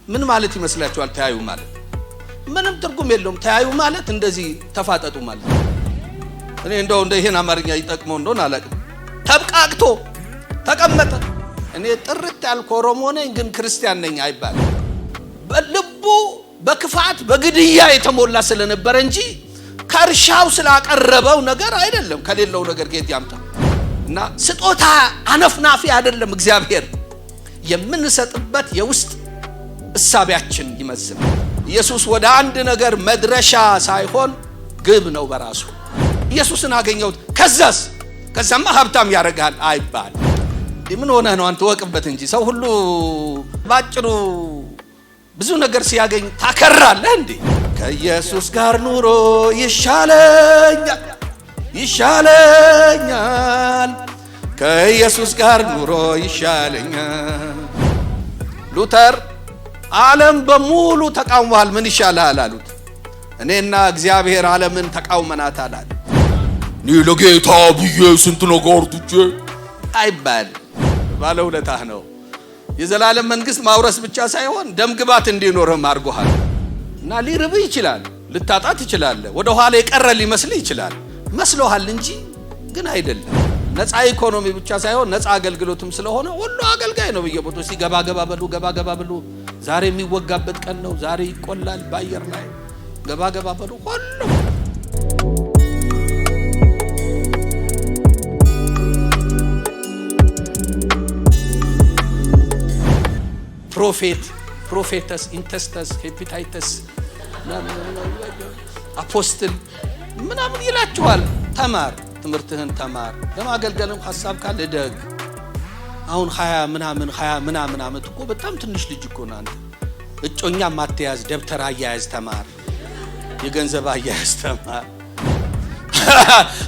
ምን ማለት ይመስላችኋል? ተያዩ ማለት ምንም ትርጉም የለውም። ተያዩ ማለት እንደዚህ ተፋጠጡ ማለት። እኔ እንደው ይሄን አማርኛ ይጠቅመው እንደሆነ አላውቅም። ተብቃቅቶ ተቀመጠ። እኔ ጥርት ያልኩ ኦሮሞ ነኝ ግን ክርስቲያን ነኝ አይባልም። በልቡ በክፋት በግድያ የተሞላ ስለነበረ እንጂ ከርሻው ስላቀረበው ነገር አይደለም። ከሌለው ነገር ጌት ያምጣ እና ስጦታ አነፍናፊ አይደለም። እግዚአብሔር የምንሰጥበት የውስጥ እሳቢያችን ይመስላል። ኢየሱስ ወደ አንድ ነገር መድረሻ ሳይሆን ግብ ነው በራሱ። ኢየሱስን አገኘሁት ከዛማ ሀብታም ያደርጋል አይባል። ምን ሆነ ነው አንተ ወቅበት እንጂ ሰው ሁሉ ባጭሩ ብዙ ነገር ሲያገኝ ታከራለህ እንዴ? ከኢየሱስ ጋር ኑሮ ይሻለኛል ከኢየሱስ ጋር ኑሮ ይሻለኛል። ሉተር ዓለም በሙሉ ተቃውሟል፣ ምን ይሻላል አሉት። እኔና እግዚአብሔር ዓለምን ተቃውመናታል አለ። እኔ ለጌታ ብዬ ስንት ነገር ትቼ አይባል። ባለውለታህ ነው። የዘላለም መንግስት ማውረስ ብቻ ሳይሆን ደምግባት እንዲኖርም አድርጎሃል እና ሊርብ ይችላል፣ ልታጣት ይችላል፣ ወደ ኋላ የቀረ ሊመስል ይችላል። መስሎሃል እንጂ ግን አይደለም። ነፃ ኢኮኖሚ ብቻ ሳይሆን ነፃ አገልግሎትም ስለሆነ ሁሉ አገልጋይ ነው። በየቦታው ሲገባ ገባ በሉ። ዛሬ የሚወጋበት ቀን ነው። ዛሬ ይቆላል በአየር ላይ ገባ በሉ ሁሉ ፕሮፌተስ ኢንተስተስ ሄፒታይተስ አፖስትል ምናምን ይላችኋል። ተማር፣ ትምህርትህን ተማር። ለማገልገልም ሐሳብ ካለ ደግ። አሁን 20 ምናምን ዓመት እኮ በጣም ትንሽ ልጅ እኮ ነው። አንተ እጮኛ ማትያዝ፣ ደብተር አያያዝ ተማር፣ የገንዘብ አያያዝ ተማር።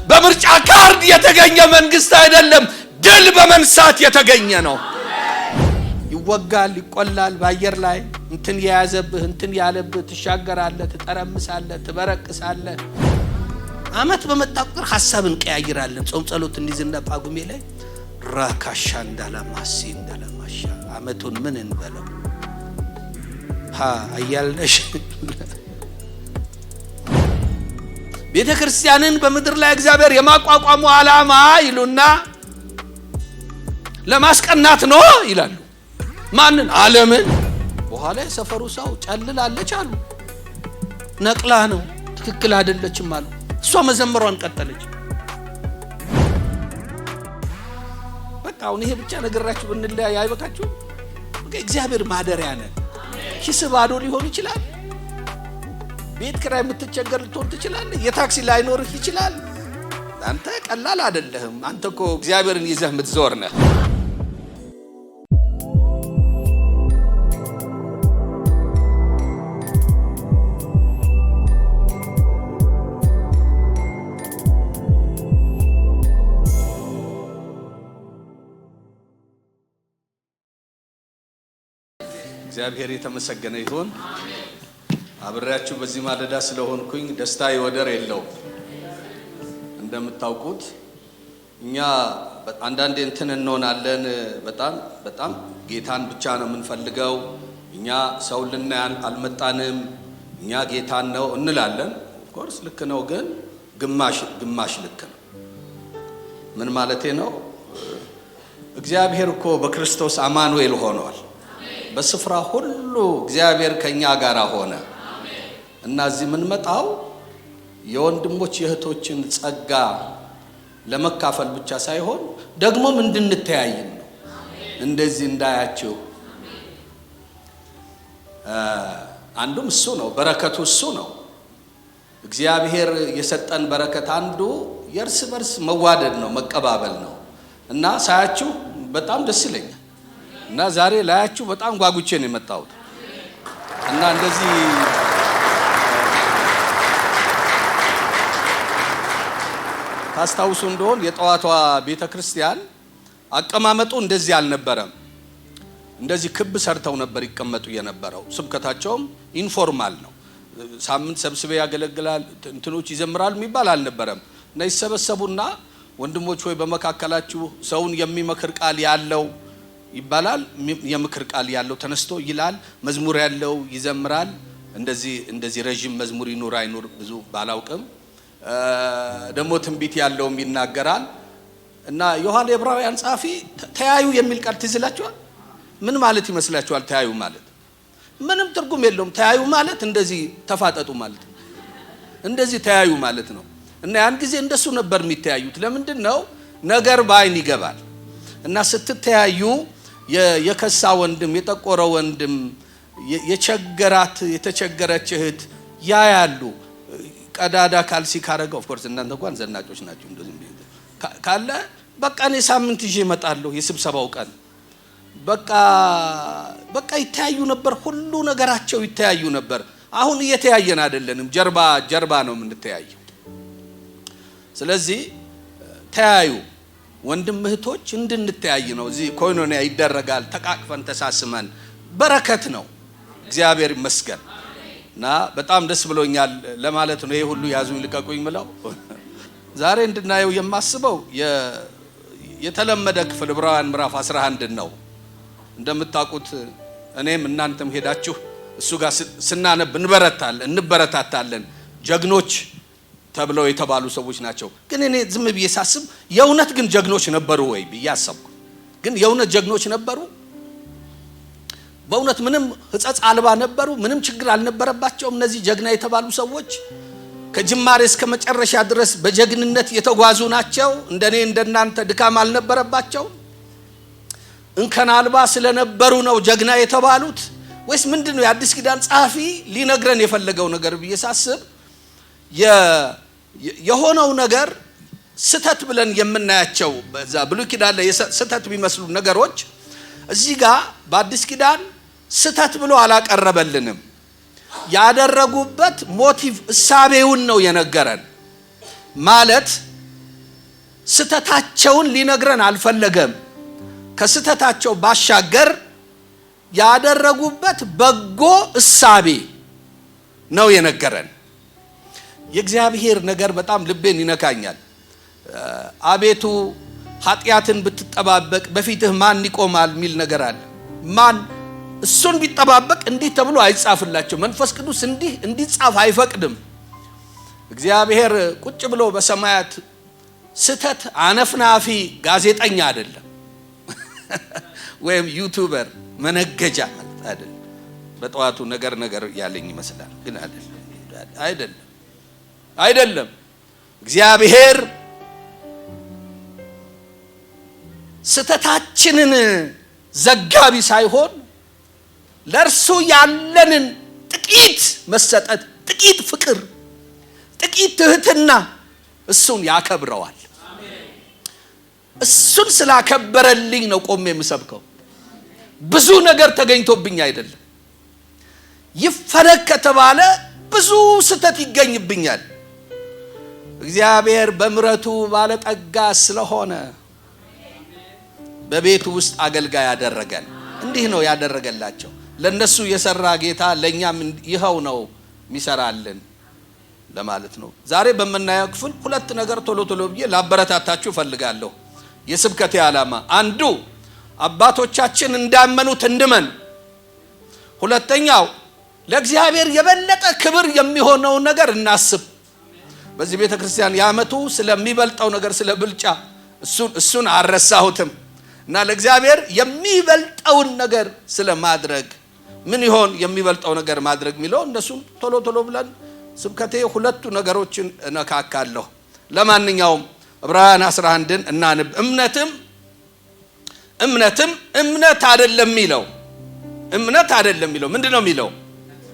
በምርጫ ካርድ የተገኘ መንግስት አይደለም፣ ድል በመንሳት የተገኘ ነው። ይወጋል፣ ይቆላል በአየር ላይ እንትን የያዘብህ እንትን ያለብህ ትሻገራለህ፣ ትጠረምሳለህ፣ ትበረቅሳለህ። አመት በመጣ ቁጥር ሐሳብን ቀያይራለን። ጾም ጸሎት እንዲዝና ጳጉሜ ላይ ራካሻ እንዳላማሲ እንዳላማሻ አመቱን ምን እንበለው አያልነሽ። ቤተ ክርስቲያንን በምድር ላይ እግዚአብሔር የማቋቋሙ ዓላማ ይሉና ለማስቀናት ነው ይላሉ። ማንን? ዓለምን። በኋላ የሰፈሩ ሰው ጨልላለች አሉ። ነቅላ ነው ትክክል አይደለችም አሉ። እሷ መዘመሯን ቀጠለች። በቃ አሁን ይሄ ብቻ ነገራችሁ ብንለያይ አይበቃችሁም? በቃ እግዚአብሔር ማደሪያ ነን። ኪስ ባዶ ሊሆን ይችላል። ቤት ኪራይ የምትቸገር ልትሆን ትችላለህ። የታክሲ ላይኖርህ ይችላል። አንተ ቀላል አይደለህም። አንተ እኮ እግዚአብሔርን ይዘህ የምትዞር ነህ። እግዚአብሔር የተመሰገነ ይሁን። አብሬያችሁ በዚህ ማለዳ ስለሆንኩኝ ደስታ ይወደር የለው። እንደምታውቁት እኛ አንዳንዴ እንትን እንሆናለን። በጣም ጌታን ብቻ ነው የምንፈልገው። እኛ ሰው ልናይ አልመጣንም፣ እኛ ጌታን ነው እንላለን። ኦፍኮርስ ልክ ነው፣ ግን ግማሽ ልክ ነው። ምን ማለቴ ነው? እግዚአብሔር እኮ በክርስቶስ አማኑኤል ሆኗል። በስፍራ ሁሉ እግዚአብሔር ከኛ ጋር ሆነ እና እዚህ የምንመጣው የወንድሞች የእህቶችን ጸጋ ለመካፈል ብቻ ሳይሆን ደግሞም እንድንተያይም ነው። እንደዚህ እንዳያችሁ አንዱም እሱ ነው፣ በረከቱ እሱ ነው። እግዚአብሔር የሰጠን በረከት አንዱ የእርስ በርስ መዋደድ ነው፣ መቀባበል ነው እና ሳያችሁ በጣም ደስ ይለኛል እና ዛሬ ላያችሁ በጣም ጓጉቼ ነው የመጣሁት እና እንደዚህ ታስታውሱ እንደሆን የጠዋቷ ቤተክርስቲያን አቀማመጡ እንደዚህ አልነበረም። እንደዚህ ክብ ሰርተው ነበር ይቀመጡ የነበረው። ስብከታቸውም ኢንፎርማል ነው። ሳምንት ሰብስበ ያገለግላል፣ እንትኖች ይዘምራሉ የሚባል አልነበረም እና ይሰበሰቡና ወንድሞች ሆይ በመካከላችሁ ሰውን የሚመክር ቃል ያለው ይባላል። የምክር ቃል ያለው ተነስቶ ይላል። መዝሙር ያለው ይዘምራል። እንደዚህ ረጅም መዝሙር ይኑር አይኑር ብዙ ባላውቅም ደግሞ ትንቢት ያለውም ይናገራል። እና ዮሐንስ ዕብራውያን ጻፊ ተያዩ የሚል ቃል ትዝላችኋል? ምን ማለት ይመስላችኋል? ተያዩ ማለት ምንም ትርጉም የለውም። ተያዩ ማለት እንደዚህ ተፋጠጡ ማለት ነው። እንደዚህ ተያዩ ማለት ነው። እና ያን ጊዜ እንደሱ ነበር የሚተያዩት። ለምንድን ነው? ነገር በአይን ይገባል። እና ስትተያዩ የከሳ ወንድም፣ የጠቆረ ወንድም፣ የተቸገረች እህት ያያሉ። ቀዳዳ ካልሲ ካረገው ኦፍ ኮርስ እናንተ እንኳን ዘናጮች ናችሁ። እንደዚህ ካለ በቃ እኔ ሳምንት ይዤ እመጣለሁ የስብሰባው ቀን በቃ ይተያዩ ነበር። ሁሉ ነገራቸው ይተያዩ ነበር። አሁን እየተያየን አይደለንም። ጀርባ ነው የምንተያየው። ስለዚህ ተያዩ ወንድም እህቶች እንድንተያይ ነው። እዚህ ኮይኖኒያ ይደረጋል። ተቃቅፈን ተሳስመን በረከት ነው። እግዚአብሔር ይመስገን። እና በጣም ደስ ብሎኛል ለማለት ነው። ይሄ ሁሉ ያዙኝ ልቀቁኝ ምለው ዛሬ እንድናየው የማስበው የተለመደ ክፍል ዕብራውያን ምዕራፍ 11 ነው። እንደምታውቁት እኔም እናንተም ሄዳችሁ እሱ ጋር ስናነብ እንበረታታለን። ጀግኖች ተብለው የተባሉ ሰዎች ናቸው። ግን እኔ ዝም ብዬ ሳስብ የእውነት ግን ጀግኖች ነበሩ ወይ ብዬ አሰብኩ። ግን የእውነት ጀግኖች ነበሩ? በእውነት ምንም ሕጸጽ አልባ ነበሩ? ምንም ችግር አልነበረባቸውም? እነዚህ ጀግና የተባሉ ሰዎች ከጅማሬ እስከ መጨረሻ ድረስ በጀግንነት የተጓዙ ናቸው? እንደኔ እንደናንተ ድካም አልነበረባቸው? እንከን አልባ ስለነበሩ ነው ጀግና የተባሉት? ወይስ ምንድነው የአዲስ ኪዳን ጸሐፊ ሊነግረን የፈለገው ነገር ብዬ ሳስብ የሆነው ነገር ስተት ብለን የምናያቸው በዛ ብሉይ ኪዳን ላይ ስተት ቢመስሉ ነገሮች እዚህ ጋር በአዲስ ኪዳን ስተት ብሎ አላቀረበልንም። ያደረጉበት ሞቲቭ እሳቤውን ነው የነገረን። ማለት ስተታቸውን ሊነግረን አልፈለገም። ከስተታቸው ባሻገር ያደረጉበት በጎ እሳቤ ነው የነገረን። የእግዚአብሔር ነገር በጣም ልቤን ይነካኛል። አቤቱ ኃጢአትን ብትጠባበቅ በፊትህ ማን ይቆማል የሚል ነገር አለ። ማን እሱን ቢጠባበቅ እንዲህ ተብሎ አይጻፍላቸው። መንፈስ ቅዱስ እንዲጻፍ አይፈቅድም። እግዚአብሔር ቁጭ ብሎ በሰማያት ስተት አነፍናፊ ጋዜጠኛ አይደለም ወይም ዩቲዩበር መነገጃ ማለት አይደለም። በጠዋቱ ነገር ያለኝ ይመስላል፣ ግን አይደለም። እግዚአብሔር ስተታችንን ዘጋቢ ሳይሆን ለእርሱ ያለንን ጥቂት መሰጠት፣ ጥቂት ፍቅር፣ ጥቂት ትህትና እሱን ያከብረዋል። እሱን ስላከበረልኝ ነው ቆሜ የምሰብከው። ብዙ ነገር ተገኝቶብኝ አይደለም። ይፈረክ ከተባለ ብዙ ስተት ይገኝብኛል። እግዚአብሔር በምሕረቱ ባለጠጋ ስለሆነ በቤቱ ውስጥ አገልጋይ ያደረገን። እንዲህ ነው ያደረገላቸው። ለነሱ የሰራ ጌታ ለኛም ይኸው ነው የሚሰራልን ለማለት ነው። ዛሬ በመናየው ክፍል ሁለት ነገር ቶሎ ብዬ ላበረታታችሁ ፈልጋለሁ። የስብከቴ ዓላማ አንዱ አባቶቻችን እንዳመኑት እንድመን፣ ሁለተኛው ለእግዚአብሔር የበለጠ ክብር የሚሆነው ነገር እናስብ። በዚህ ቤተክርስቲያን ያመቱ ስለሚበልጠው ነገር ስለ ብልጫ እሱን አረሳሁትም እና ለእግዚአብሔር የሚበልጠውን ነገር ስለማድረግ ምን ይሆን የሚበልጠው ነገር ማድረግ የሚለው እነሱን ቶሎ ብለን ስብከቴ ሁለቱ ነገሮችን እነካካለሁ። ለማንኛውም ዕብራውያን 11ን እናንብ። እምነትም እምነት አይደለም የሚለው ምንድነው የሚለው?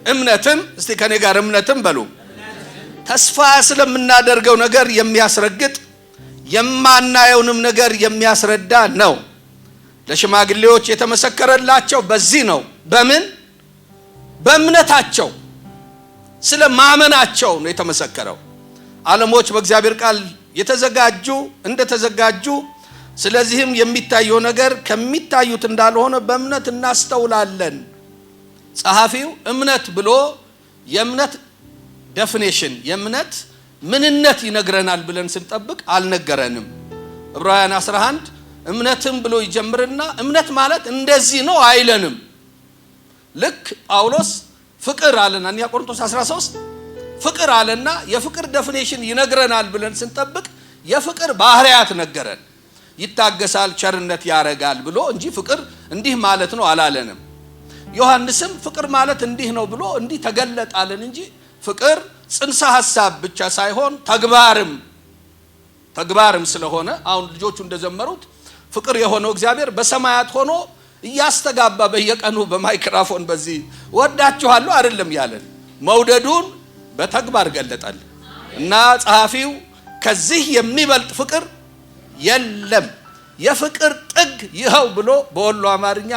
እምነትም እስቲ ከኔ ጋር እምነትም በሉ። ተስፋ ስለምናደርገው ነገር የሚያስረግጥ የማናየውንም ነገር የሚያስረዳ ነው። ለሽማግሌዎች የተመሰከረላቸው በዚህ ነው። በምን? በእምነታቸው ስለማመናቸው ነው የተመሰከረው። ዓለሞች በእግዚአብሔር ቃል እንደተዘጋጁ ስለዚህም የሚታየው ነገር ከሚታዩት እንዳልሆነ በእምነት እናስተውላለን። ጸሐፊው እምነት ብሎ የእምነት ዴፊኒሽን የእምነት ምንነት ይነግረናል ብለን ስንጠብቅ አልነገረንም። ዕብራውያን 11 እምነትም ብሎ ይጀምርና እምነት ማለት እንደዚህ ነው አይለንም። ልክ ጳውሎስ ፍቅር አለና አንደኛ ቆሮንቶስ 13 ፍቅር አለና የፍቅር ዴፊኒሽን ይነግረናል ብለን ስንጠብቅ የፍቅር ባህሪያት ነገረን። ይታገሳል፣ ቸርነት ያረጋል ብሎ እንጂ ፍቅር እንዲህ ማለት ነው አላለንም። ዮሐንስም ፍቅር ማለት እንዲህ ነው ብሎ እንዲህ ተገለጣለን እንጂ ፍቅር ጽንሰ ሐሳብ ብቻ ሳይሆን ተግባርም ስለሆነ አሁን ልጆቹ እንደዘመሩት ፍቅር የሆነው እግዚአብሔር በሰማያት ሆኖ እያስተጋባ በየቀኑ በማይክሮፎን በዚህ ወዳችኋለሁ አይደለም ያለን፣ መውደዱን በተግባር ገለጠል እና ጸሐፊው ከዚህ የሚበልጥ ፍቅር የለም የፍቅር ጥግ ይኸው ብሎ በወሎ አማርኛ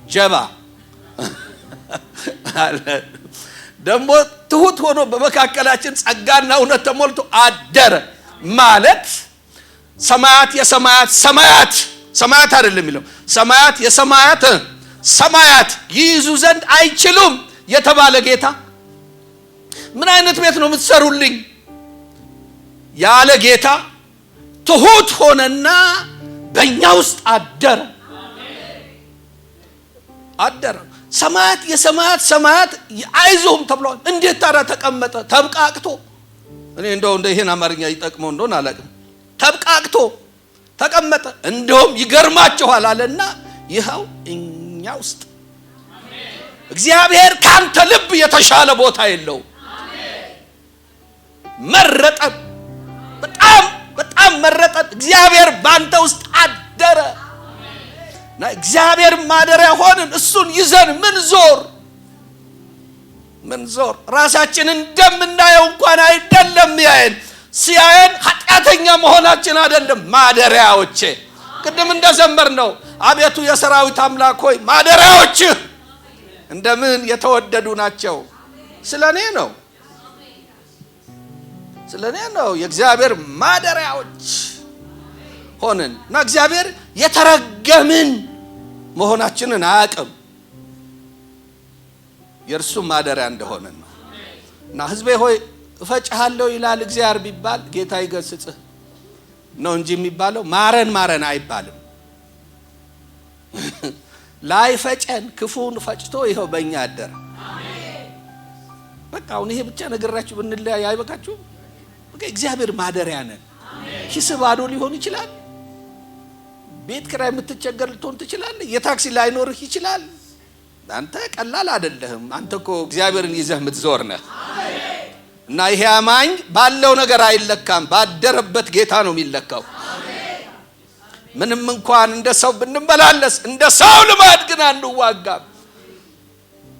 ጀባ አለ። ደግሞ ትሁት ሆኖ በመካከላችን ጸጋና እውነት ተሞልቶ አደረ ማለት ሰማያት የሰማያት ሰማያት አይደለም የሚለው ሰማያት የሰማያት ሰማያት ይይዙ ዘንድ አይችሉም የተባለ ጌታ ምን አይነት ቤት ነው የምትሰሩልኝ ያለ ጌታ ትሁት ሆነና በእኛ ውስጥ አደረ። ሰማያት የሰማያት አይዞም ተብሏል። እንዴት ታዲያ ተቀመጠ ተብቃቅቶ? እኔ እንደው ይሄን አማርኛ ይጠቅመው እንደሆነ አላውቅም። ተብቃቅቶ ተቀመጠ። እንደውም ይገርማችኋል አለና ይኸው እኛ ውስጥ እግዚአብሔር ካንተ ልብ የተሻለ ቦታ የለው። መረጠን፣ በጣም መረጠን። እግዚአብሔር ባንተ ውስጥ አደረ እና እግዚአብሔር ማደሪያ ሆንን። እሱን ይዘን ምን ዞር ራሳችንን እንደምናየው እንኳን አይደለም ያየን። ሲያየን ኃጢአተኛ መሆናችን አይደለም ማደሪያዎቼ። ቅድም እንደዘመር ነው አቤቱ የሰራዊት አምላክ ሆይ ማደሪያዎችህ እንደምን የተወደዱ ናቸው። ስለኔ ነው የእግዚአብሔር ማደሪያዎች ሆነን እና እግዚአብሔር የተረገምን መሆናችንን አያውቅም። የእርሱ ማደሪያ እንደሆነ ነው። እና ሕዝቤ ሆይ እፈጭሃለሁ ይላል እግዚአብሔር ቢባል ጌታ ይገስጽህ ነው እንጂ የሚባለው ማረን አይባልም። ላይ ፈጨን ክፉን ፈጭቶ ይኸው በእኛ አደረ። በቃ አሁን ይሄ ብቻ ነገራችሁ ብንለያይ አይበቃችሁ? በቃ እግዚአብሔር ማደሪያ ነን። ኪስ ባዶ ሊሆን ይችላል። ቤት ኪራይ የምትቸገር ልትሆን ትችላለህ። የታክሲ ላይኖርህ ይችላል። አንተ ቀላል አይደለህም። አንተ እኮ እግዚአብሔርን ይዘህ የምትዞር ነህ። እና ይሄ አማኝ ባለው ነገር አይለካም፣ ባደረበት ጌታ ነው የሚለካው። ምንም እንኳን እንደ ሰው ብንመላለስ እንደ ሰው ልማድ ግን አንዋጋም።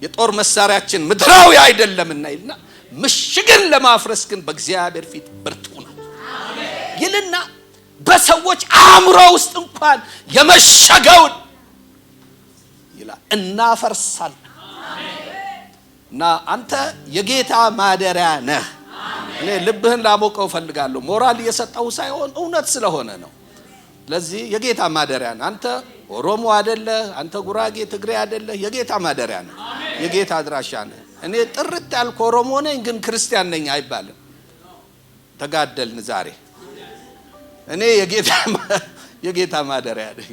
የጦር መሳሪያችን ምድራዊ አይደለምና ይልና ምሽግን ለማፍረስ ግን በእግዚአብሔር ፊት ብርቱ ነው ይልና በሰዎች አእምሮ ውስጥ እንኳን የመሸገውን ይላል እናፈርሳለን። እና አንተ የጌታ ማደሪያ ነህ። እኔ ልብህን ላሞቀው ፈልጋለሁ። ሞራል እየሰጠው ሳይሆን እውነት ስለሆነ ነው። ለዚህ የጌታ ማደሪያ ነህ። አንተ ኦሮሞ አይደለህ፣ አንተ ጉራጌ ትግሬ አይደለህ። የጌታ ማደሪያ ነህ። የጌታ አድራሻ ነህ። እኔ ጥርት ያልኩ ኦሮሞ ነኝ ግን ክርስቲያን ነኝ አይባልም። ተጋደልን ዛሬ። እኔ የጌታ ማደሪያ ነኝ።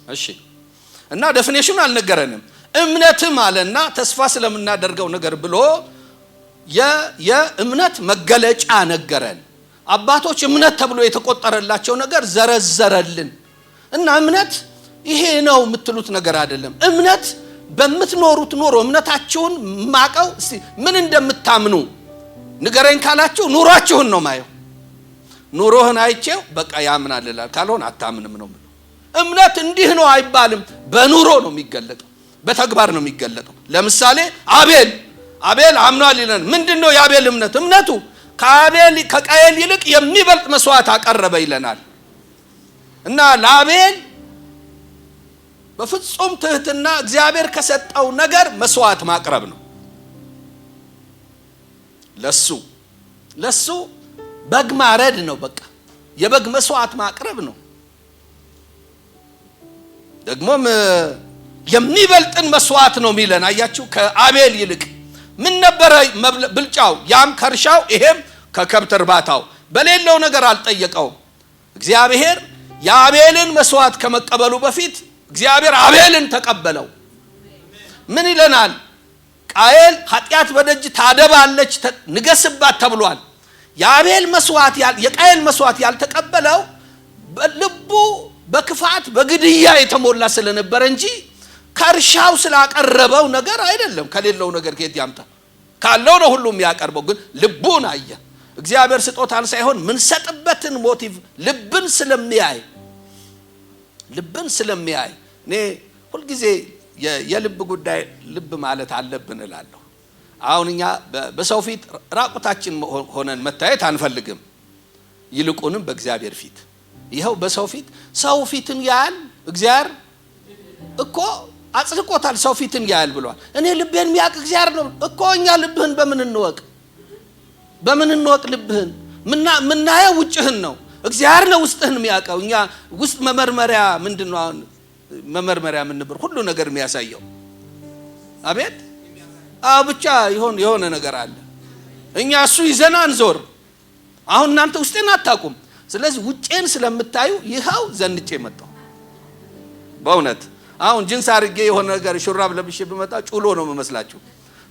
እሺ። እና ዴፊኒሽን አልነገረንም። እምነትም አለና ተስፋ ስለምናደርገው ነገር ብሎ የእምነት መገለጫ ነገረን። አባቶች እምነት ተብሎ የተቆጠረላቸው ነገር ዘረዘረልን። እና እምነት ይሄ ነው የምትሉት ነገር አይደለም። እምነት በምትኖሩት ኑሮ እምነታችሁን ማቀው እስቲ ምን እንደምታምኑ ንገረኝ ካላችሁ ኑሯችሁን ነው ማየው። ኑሮህን አይቼው በቃ ያምናል ይላል፣ ካልሆነ አታምንም ነው። እምነት እንዲህ ነው አይባልም። በኑሮ ነው የሚገለጠው፣ በተግባር ነው የሚገለጠው። ለምሳሌ አቤል አምኗል ይላል። ምንድነው የአቤል እምነት? እምነቱ ከቃየል ይልቅ የሚበልጥ መስዋዕት አቀረበ ይለናል። እና ለአቤል በፍጹም ትህትና እግዚአብሔር ከሰጠው ነገር መስዋዕት ማቅረብ ነው። ለሱ በግ ማረድ ነው። በቃ የበግ መስዋዕት ማቅረብ ነው። ደግሞም የሚበልጥን መስዋዕት ነው የሚለን። አያችሁ፣ ከአቤል ይልቅ ምን ነበረ ብልጫው? ያም ከርሻው ይሄም ከከብት እርባታው በሌለው ነገር አልጠየቀውም። እግዚአብሔር የአቤልን መስዋዕት ከመቀበሉ በፊት እግዚአብሔር አቤልን ተቀበለው። ምን ይለናል? ቃየል ኃጢአት በደጅ ታደባለች ንገስባት ተብሏል። የቃየል መስዋዕት ያልተቀበለው ልቡ በክፋት በግድያ የተሞላ ስለነበረ እንጂ ከእርሻው ስላቀረበው ነገር አይደለም። ከሌለው ነገር ከየት ያምጣ? ካለው ነው ሁሉም ያቀርበው። ግን ልቡን አየ። እግዚአብሔር ስጦታን ሳይሆን ምን ሰጥበትን ሞቲቭ ልብን ስለሚያይ እኔ ሁልጊዜ የልብ ጉዳይ ልብ ማለት አለብን እላለሁ። አሁን እኛ በሰው ፊት ራቁታችን ሆነን መታየት አንፈልግም። ይልቁንም በእግዚአብሔር ፊት ይኸው በሰው ፊት ሰው ፊትን ያያል። እግዚአብሔር እኮ አጽድቆታል። ሰው ፊትን ያያል ብሏል። እኔ ልቤን የሚያውቅ እግዚአብሔር ነው እኮ። እኛ ልብህን በምን እንወቅ? ልብህን ምናየው ውጭህን ነው። እግዚአብሔር ነው ውስጥህን የሚያውቀው። እኛ ውስጥ መመርመሪያ ምንድነው? አሁን መመርመሪያ ምን ነበር ሁሉ ነገር የሚያሳየው? አቤት ብቻ የሆነ ነገር አለ። እኛ እሱ ይዘናን ዞር። አሁን እናንተ ውስጤን አታውቁም። ስለዚህ ውጭን ስለምታዩ ይኸው ዘንጬ መጣሁ። በእውነት አሁን ጅንስ አድርጌ የሆነ ነገር ሹራብ ለብሼ ብመጣ ጩሎ ነው የምመስላችሁ።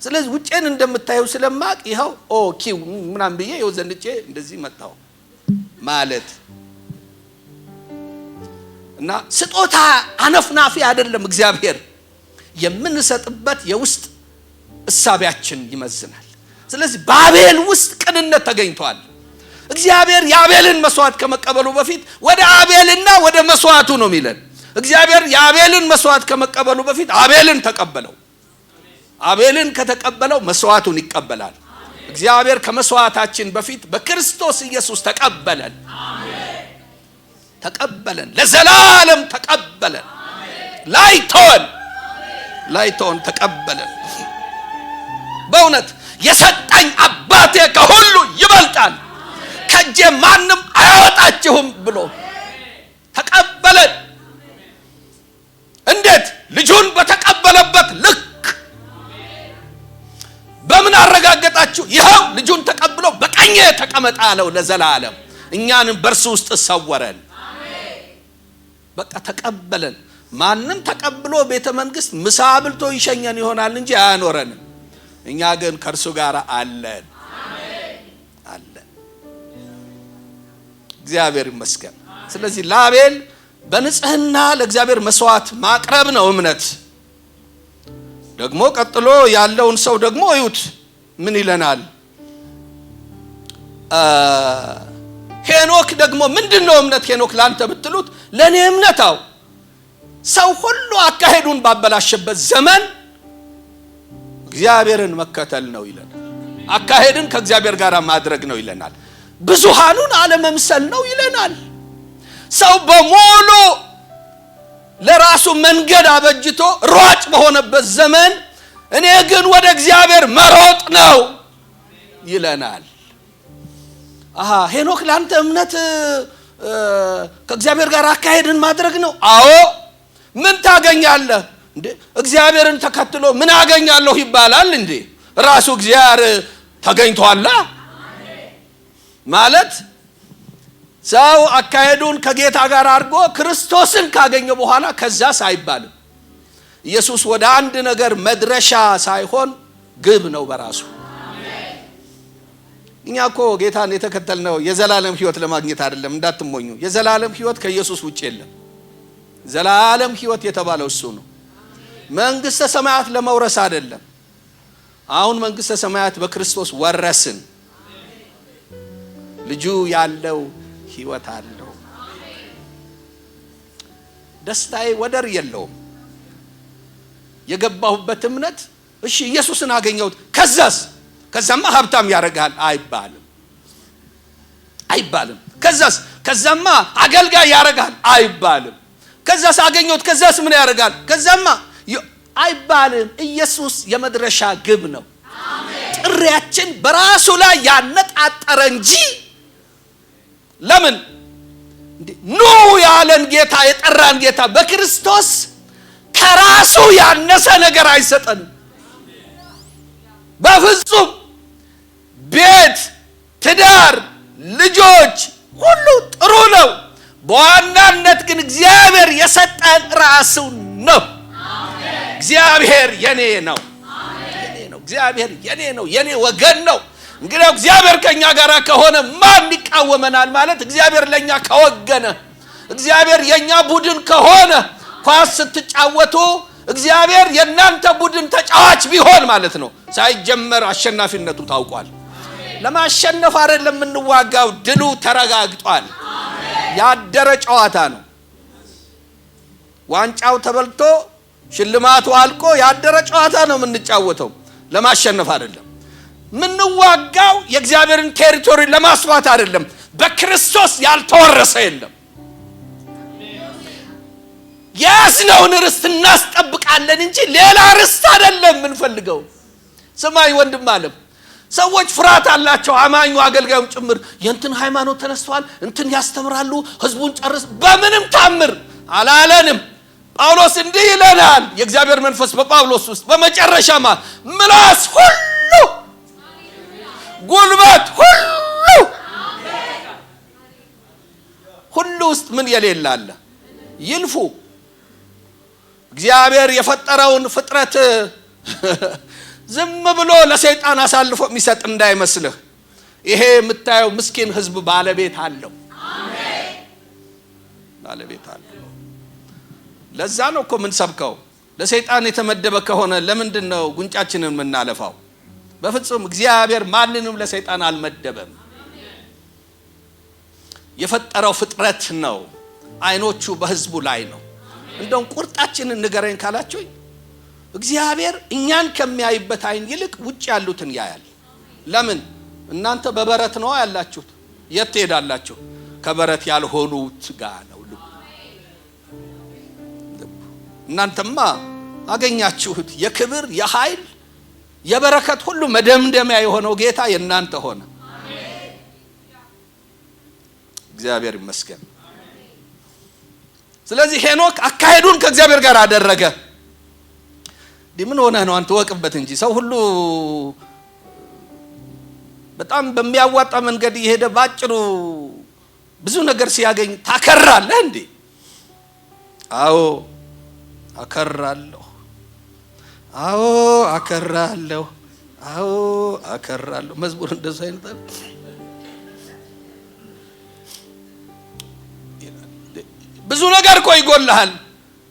ስለዚህ ውጭን እንደምታዩ ስለማቅ ይኸው ኪው ምናምን ብዬ ይኸው ዘንጬ እንደዚህ መጣሁ ማለት እና ስጦታ አነፍናፊ አይደለም። እግዚአብሔር የምንሰጥበት የውስጥ እሳቢያችን ይመዝናል። ስለዚህ በአቤል ውስጥ ቅንነት ተገኝቷል። እግዚአብሔር የአቤልን መስዋዕት ከመቀበሉ በፊት ወደ አቤልና ወደ መስዋዕቱ ነው የሚለን። እግዚአብሔር የአቤልን መስዋዕት ከመቀበሉ በፊት አቤልን ተቀበለው። አቤልን ከተቀበለው መስዋዕቱን ይቀበላል። እግዚአብሔር ከመስዋዕታችን በፊት በክርስቶስ ኢየሱስ ተቀበለን። ለዘላለም ተቀበለን። ላይተወን ተቀበለን። በእውነት የሰጠኝ አባቴ ከሁሉ ይበልጣል፣ ከእጄ ማንም አያወጣችሁም ብሎ ተቀበለን። እንዴት? ልጁን በተቀበለበት ልክ። በምን አረጋገጣችሁ? ይኸው ልጁን ተቀብሎ በቀኜ ተቀመጥ አለው ለዘላለም። እኛንም በእርሱ ውስጥ ሰወረን። በቃ ተቀበለን። ማንም ተቀብሎ ቤተ መንግስት ምሳ ብልቶ ይሸኘን ይሆናል እንጂ አያኖረንም። እኛ ግን ከእርሱ ጋር አለን። እግዚአብሔር ይመስገን። ስለዚህ ለአቤል በንጽህና ለእግዚአብሔር መስዋዕት ማቅረብ ነው እምነት። ደግሞ ቀጥሎ ያለውን ሰው ደግሞ እዩት ምን ይለናል? ሄኖክ ደግሞ ምንድነው እምነት? ሄኖክ ላንተ ብትሉት ለኔ እምነታው ሰው ሁሉ አካሄዱን ባበላሸበት ዘመን እግዚአብሔርን መከተል ነው ይለናል። አካሄድን ከእግዚአብሔር ጋር ማድረግ ነው ይለናል። ብዙሃኑን አለመምሰል ነው ይለናል። ሰው በሙሉ ለራሱ መንገድ አበጅቶ ሯጭ በሆነበት ዘመን እኔ ግን ወደ እግዚአብሔር መሮጥ ነው ይለናል። ሄኖክ ላንተ እምነት ከእግዚአብሔር ጋር አካሄድን ማድረግ ነው። አዎ ምን ታገኛለህ እንዴ? እግዚአብሔርን ተከትሎ ምን አገኛለሁ ይባላል እንዴ? ራሱ እግዚአብሔር ተገኝቷል ማለት ሰው አካሄዱን ከጌታ ጋር አድርጎ ክርስቶስን ካገኘ በኋላ ከዛስ አይባልም። ኢየሱስ ወደ አንድ ነገር መድረሻ ሳይሆን ግብ ነው በራሱ። እኛ እኮ ጌታን የተከተልነው የዘላለም ሕይወት ለማግኘት አይደለም፣ እንዳትሞኙ። የዘላለም ሕይወት ከኢየሱስ ውጭ የለም። ዘላለም ሕይወት የተባለው እሱ ነው። መንግስተ ሰማያት ለመውረስ አይደለም። አሁን መንግስተ ሰማያት በክርስቶስ ወረስን። ልጁ ያለው ሕይወት አለው። ደስታዬ ወደር የለውም። የገባሁበት እምነት እሺ ኢየሱስን አገኘሁት ከዛማ ሀብታም ያደርጋል አይባልም። ከዛማ አገልጋይ ያደርጋል አይባልም። ከዛስ አገኘሁት ከዛስ ምን ያደርጋል ከዛማ አይባልም። ኢየሱስ የመድረሻ ግብ ነው። ጥሪያችን በራሱ ላይ ያነጣጠረ እንጂ ለምን ኑ ያለን ጌታ የጠራን ጌታ በክርስቶስ ከራሱ ያነሰ ነገር አይሰጠንም በፍጹም። ቤት፣ ትዳር፣ ልጆች ሁሉ ጥሩ ነው። በዋናነት ግን እግዚአብሔር የሰጠን ራሱን ነው። እግዚአብሔር የኔ ነው። እግዚአብሔር የኔ ነው፣ የኔ ወገን ነው። እንግዲህ እግዚአብሔር ከኛ ጋር ከሆነ ማን ይቃወመናል? ማለት እግዚአብሔር ለኛ ከወገነ፣ እግዚአብሔር የኛ ቡድን ከሆነ፣ ኳስ ስትጫወቱ እግዚአብሔር የናንተ ቡድን ተጫዋች ቢሆን ማለት ነው ሳይጀመር አሸናፊነቱ ታውቋል። ለማሸነፍ አይደለም የምንዋጋው፣ ድሉ ተረጋግጧል። ያደረ ጨዋታ ነው። ዋንጫው ተበልቶ ሽልማቱ አልቆ ያደረ ጨዋታ ነው የምንጫወተው፣ ለማሸነፍ አይደለም። ምንዋጋው የእግዚአብሔርን ቴሪቶሪ ለማስፋት አይደለም። በክርስቶስ ያልተወረሰ የለም። ያስነውን ርስት እናስጠብቃለን እንጂ ሌላ ርስት አይደለም የምንፈልገው። ሰማይ ወንድም አለም ሰዎች ፍርሃት አላቸው፣ አማኙ አገልጋዩም ጭምር። የእንትን ሃይማኖት ተነስተዋል፣ እንትን ያስተምራሉ፣ ህዝቡን ጨርስ። በምንም ታምር አላለንም። ጳውሎስ እንዲህ ይለናል፣ የእግዚአብሔር መንፈስ በጳውሎስ ውስጥ በመጨረሻማ ምላስ ሁሉ ጉልበት ሁሉ ውስጥ ምን የሌለ አለ? ይልፉ። እግዚአብሔር የፈጠረውን ፍጥረት ዝም ብሎ ለሰይጣን አሳልፎ የሚሰጥ እንዳይመስልህ። ይሄ የምታየው ምስኪን ህዝብ ባለቤት አለው። ባለቤት አለው። ለዛ ነው እኮ ምን ሰብከው። ለሰይጣን የተመደበ ከሆነ ለምንድን ነው ጉንጫችንን የምናለፋው? በፍጹም እግዚአብሔር ማንንም ለሰይጣን አልመደበም። የፈጠረው ፍጥረት ነው። አይኖቹ በህዝቡ ላይ ነው። እንደውም ቁርጣችንን ንገረኝ ካላችሁ እግዚአብሔር እኛን ከሚያይበት አይን ይልቅ ውጭ ያሉትን ያያል። ለምን? እናንተ በበረት ነው ያላችሁት። የት ትሄዳላችሁ? ከበረት ያልሆኑት ጋር ነው ልቡ። እናንተማ አገኛችሁት። የክብር የኃይል የበረከት ሁሉ መደምደሚያ የሆነው ጌታ የእናንተ ሆነ። እግዚአብሔር ይመስገን። ስለዚህ ሄኖክ አካሄዱን ከእግዚአብሔር ጋር አደረገ። ምን ሆነ ነው? አንተ ወቅበት እንጂ ሰው ሁሉ በጣም በሚያዋጣ መንገድ እየሄደ ባጭሩ ብዙ ነገር ሲያገኝ ታከራለህ እንዴ? አዎ አከራለሁ። አዎ አከራለሁ። አዎ አከራለሁ። መዝሙር እንደዛ አይነታል። ብዙ ነገር እኮ ይጎልሃል።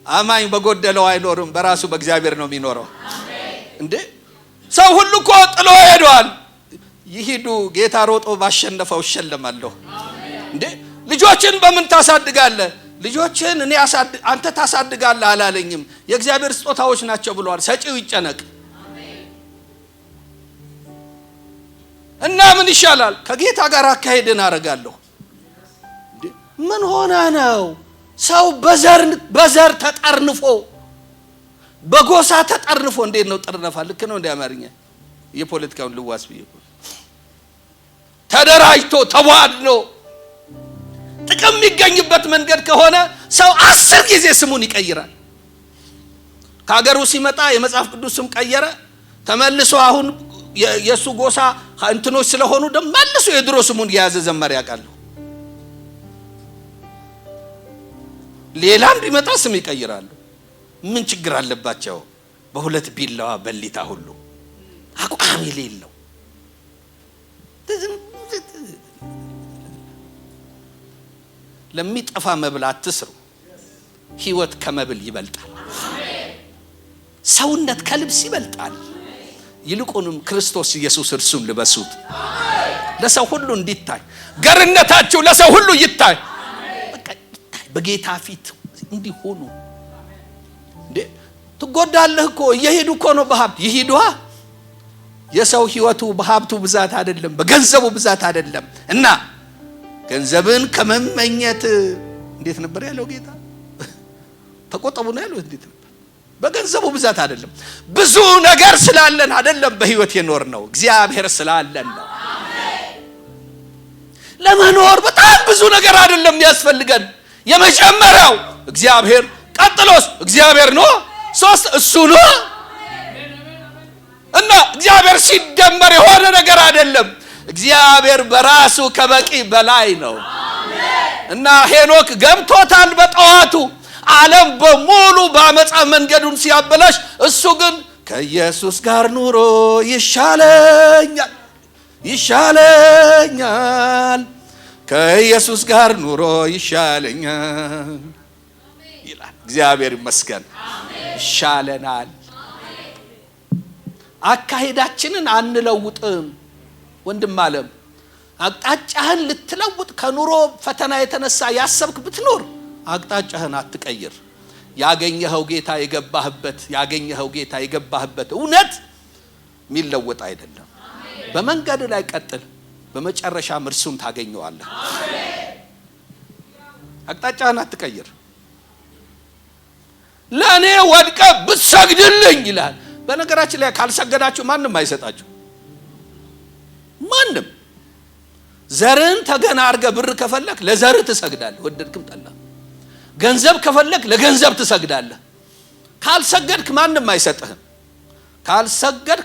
አማኝ በጎደለው አይኖርም፣ በራሱ በእግዚአብሔር ነው የሚኖረው። እንዴ ሰው ሁሉ እኮ ጥሎ ሄዷል። ይሂዱ፣ ጌታ ሮጦ ባሸነፈው እሸለማለሁ። እንዴ ልጆችን በምን ታሳድጋለህ? ልጆችን እኔ አንተ ታሳድጋለህ አላለኝም። የእግዚአብሔር ስጦታዎች ናቸው ብሏል። ሰጪው ይጨነቅ። እና ምን ይሻላል? ከጌታ ጋር አካሄድን አደርጋለሁ። ምን ሆነ ነው? ሰው በዘር ተጠርንፎ በጎሳ ተጠርንፎ እንዴት ነው ጥርነፋ? ልክ ነው እንደ አማርኛ የፖለቲካውን ልዋስ ብዬ ተደራጅቶ ተዋድሎ ጥቅም የሚገኝበት መንገድ ከሆነ ሰው 10 ጊዜ ስሙን ይቀይራል። ከሀገሩ ሲመጣ የመጽሐፍ ቅዱስ ስም ቀየረ፣ ተመልሶ አሁን የሱ ጎሳ እንትኖች ስለሆኑ ደግሞ መልሶ የድሮ ስሙን የያዘ ዘመር ያውቃል። ሌላም ቢመጣ ስም ይቀይራሉ። ምን ችግር አለባቸው? በሁለት ቢላዋ በሊታ ሁሉ አቋም የሌለው ለሚጠፋ መብል አትስሩ። ህይወት ከመብል ይበልጣል። ሰውነት ከልብስ ይበልጣል። ይልቁንም ክርስቶስ ኢየሱስ እርሱን ልበሱት። ለሰው ሁሉ እንዲታይ ገርነታችሁ ለሰው ሁሉ ይታይ። በጌታ ፊት እንዲሆኑ እንዴ ትጎዳለህ እኮ እየሄዱ እኮ ነው በሀብት ይሄዱ። የሰው ህይወቱ በሀብቱ ብዛት አይደለም፣ በገንዘቡ ብዛት አይደለም። እና ገንዘብን ከመመኘት እንዴት ነበር ያለው ጌታ? ተቆጠቡ ነው ያለው። እንዴት ነበር? በገንዘቡ ብዛት አይደለም፣ ብዙ ነገር ስላለን አይደለም በህይወት የኖር ነው፣ እግዚአብሔር ስላለን ነው። ለመኖር በጣም ብዙ ነገር አይደለም ያስፈልገን። የመጀመሪያው እግዚአብሔር፣ ቀጥሎስ እግዚአብሔር ነው፣ ሶስት እሱ ነው። እና እግዚአብሔር ሲደመር የሆነ ነገር አይደለም። እግዚአብሔር በራሱ ከበቂ በላይ ነው። እና ሄኖክ ገብቶታል በጠዋቱ ዓለም በሙሉ በአመፃ መንገዱን ሲያበላሽ እሱ ግን ከኢየሱስ ጋር ኑሮ ይሻለኛል ከኢየሱስ ጋር ኑሮ ይሻለኛል ይላል። እግዚአብሔር ይመስገን። ይሻለናል። አካሄዳችንን አንለውጥም። ወንድም ዓለም አቅጣጫህን ልትለውጥ ከኑሮ ፈተና የተነሳ ያሰብክ ብትኖር አቅጣጫህን አትቀይር። ያገኘኸው ጌታ የገባህበት እውነት የሚለወጥ አይደለም። በመንገድ ላይ ቀጥል፣ በመጨረሻ እርሱን ታገኘዋለህ። አቅጣጫህን አትቀይር። ለእኔ ወድቀ ብትሰግድልኝ ይላል። በነገራችን ላይ ካልሰገዳችሁ ማንም አይሰጣችሁ። ማንም ዘርን ተገና አድርገህ ብር ከፈለክ ለዘር ትሰግዳለህ፣ ወደድክም ጠላ። ገንዘብ ከፈለክ ለገንዘብ ትሰግዳለህ። ካልሰገድክ ማንም አይሰጥህም።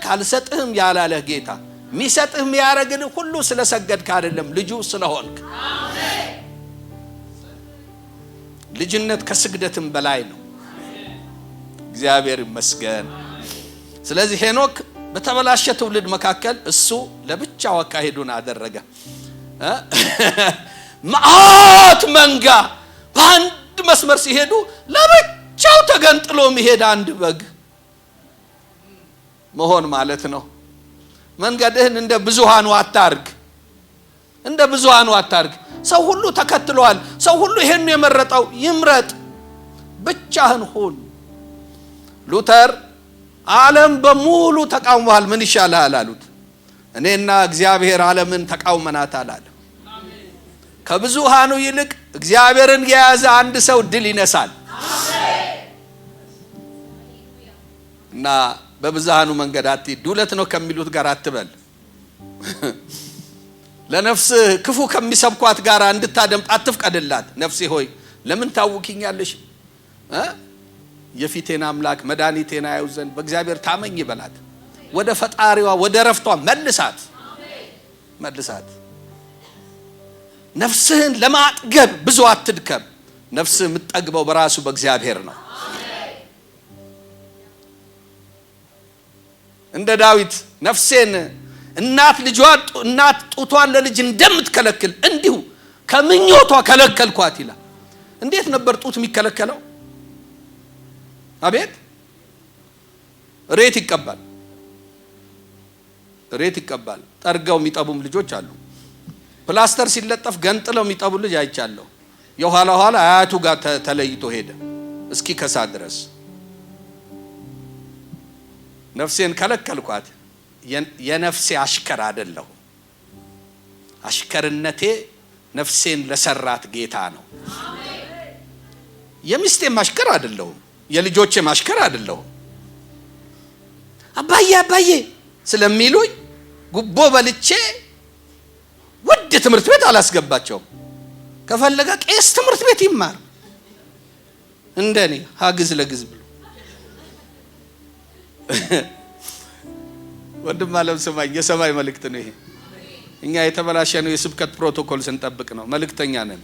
ካልሰጥህም ያላለህ ጌታ የሚሰጥህ የሚያረግልህ ሁሉ ስለሰገድክ አይደለም፣ ልጁ ስለሆንክ። ልጅነት ከስግደትም በላይ ነው። እግዚአብሔር ይመስገን። ስለዚህ ሄኖክ በተበላሸ ትውልድ መካከል እሱ ለብቻው አካሄዱን አደረገ። መዓት መንጋ በአንድ መስመር ሲሄዱ ለብቻው ተገንጥሎ የሚሄድ አንድ በግ መሆን ማለት ነው። መንገድህን እንደ ብዙሃኑ አታርግ። ሰው ሁሉ ተከትሏል። ሰው ሁሉ ይሄን የመረጠው ይምረጥ፣ ብቻህን ሁን። ሉተር ዓለም በሙሉ ተቃውሟል፣ ምን ይሻላል አሉት። እኔና እግዚአብሔር ዓለምን ተቃውመናታል አለ። ከብዙሃኑ ይልቅ እግዚአብሔርን የያዘ አንድ ሰው ድል ይነሳል። እና በብዙሃኑ መንገድ አትሂድ። ሁለት ነው ከሚሉት ጋር አትበል። ለነፍስ ክፉ ከሚሰብኳት ጋር እንድታደምጥ አትፍቀድላት። ነፍሴ ሆይ ለምን ታውኪኛለሽ? የፊቴን አምላክ መድኃኒቴን አየው ዘንድ በእግዚአብሔር ታመኝ ይበላት። ወደ ፈጣሪዋ ወደ ረፍቷ መልሳት። ነፍስህን ለማጥገብ ብዙ አትድከም። ነፍስህ የምትጠግበው በራሱ በእግዚአብሔር ነው። እንደ ዳዊት ነፍሴን እናት ጡቷን ለልጅ እንደምትከለክል እንዲሁ ከምኞቷ ከለከልኳት ይላል። እንዴት ነበር ጡት የሚከለከለው? አቤት ሬት ይቀባል። ጠርገው የሚጠቡም ልጆች አሉ። ፕላስተር ሲለጠፍ ገንጥለው የሚጠቡ ልጅ አይቻለሁ። የኋላ አያቱ ጋር ተለይቶ ሄደ እስኪ ከሳ ድረስ። ነፍሴን ከለከልኳት። የነፍሴ አሽከር አይደለሁ። አሽከርነቴ ነፍሴን ለሰራት ጌታ ነው። የሚስቴም አሽከር አይደለሁም። የልጆቼም አሽከር አይደለሁም። አባዬ ስለሚሉኝ ጉቦ በልቼ ውድ ትምህርት ቤት አላስገባቸውም። ከፈለገ ቄስ ትምህርት ቤት ይማር እንደኔ ሀግዝ ለግዝ ብሎ። ወንድም ዓለም ስማኝ፣ የሰማይ መልእክት ነው ይሄ። እኛ የተበላሸ ነው የስብከት ፕሮቶኮል ስንጠብቅ ነው። መልእክተኛ ነን።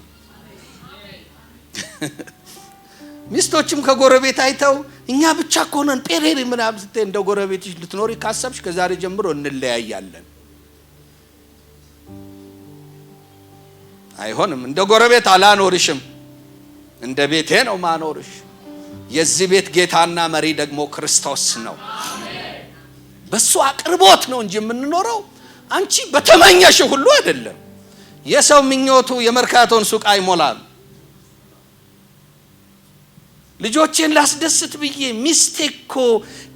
ሚስቶችም ከጎረቤት አይተው እኛ ብቻ ኮነን ጴሬሪ ምናምን ስትይ እንደ ጎረቤትሽ ልትኖሪ ካሰብሽ ከዛሬ ጀምሮ እንለያያለን። አይሆንም። እንደ ጎረቤት አላኖርሽም፣ እንደ ቤቴ ነው ማኖርሽ። የዚህ ቤት ጌታና መሪ ደግሞ ክርስቶስ ነው። በሱ አቅርቦት ነው እንጂ የምንኖረው አንቺ በተመኘሽ ሁሉ አይደለም። የሰው ምኞቱ የመርካቶን ሱቅ አይሞላም። ልጆቼን ላስደስት ብዬ ሚስቴኮ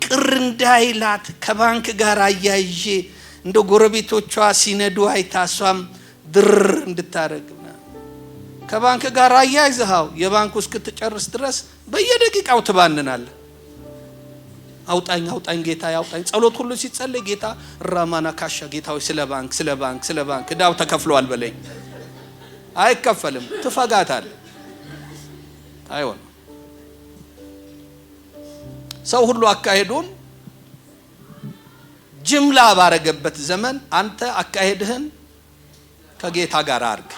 ቅር እንዳይላት ከባንክ ጋር አያይዤ እንደ ጎረቤቶቿ ሲነዱ አይታሷም ድር እንድታረግ ከባንክ ጋር አያይዘሃው የባንኩ እስክትጨርስ ድረስ በየደቂቃው ትባንናለህ። አውጣኝ ጌታ ያውጣኝ። ጸሎት ሁሉ ሲጸለይ ጌታ ራማና ካሻ ጌታው ስለ ባንክ እዳው ተከፍሏል በለኝ። አይከፈልም። ትፈጋታለህ። አይሆን ሰው ሁሉ አካሄዱን ጅምላ ባረገበት ዘመን አንተ አካሄድህን ከጌታ ጋር አርግ።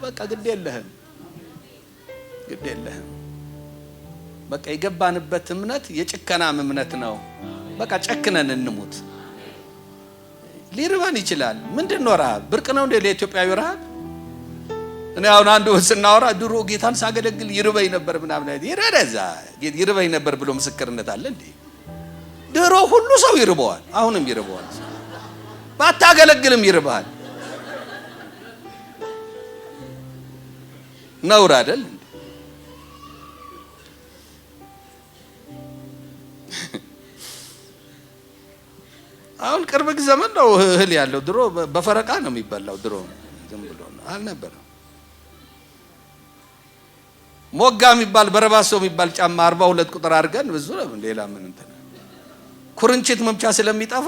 በቃ ግድ የለህም በቃ የገባንበት እምነት የጭከናም እምነት ነው። በቃ ጨክነን እንሙት። ሊርበን ይችላል። ምንድነው ረሃብ? ብርቅ ነው እንደ ለኢትዮጵያዊ ረሃብ? እኔ አሁን አንዱ ስናወራ ድሮ ጌታን ሳገለግል ይርበኝ ነበር ምናምን ይርበኝ ነበር ብሎ ምስክርነት አለ እንዴ? ድሮ ሁሉ ሰው ይርበዋል፣ አሁንም ይርበዋል። ባታገለግልም ይርባል። ነውር አይደል? አሁን ቅርብ ዘመን ነው እህል ያለው። ድሮ በፈረቃ ነው የሚበላው። ድሮ ዝም ብሎ አልነበረም። ሞጋ የሚባል በረባሶ የሚባል ጫማ 42 ቁጥር አድርገን ብዙ ሌላ ምን እንትን ኩርንችት መምቻ ስለሚጠፋ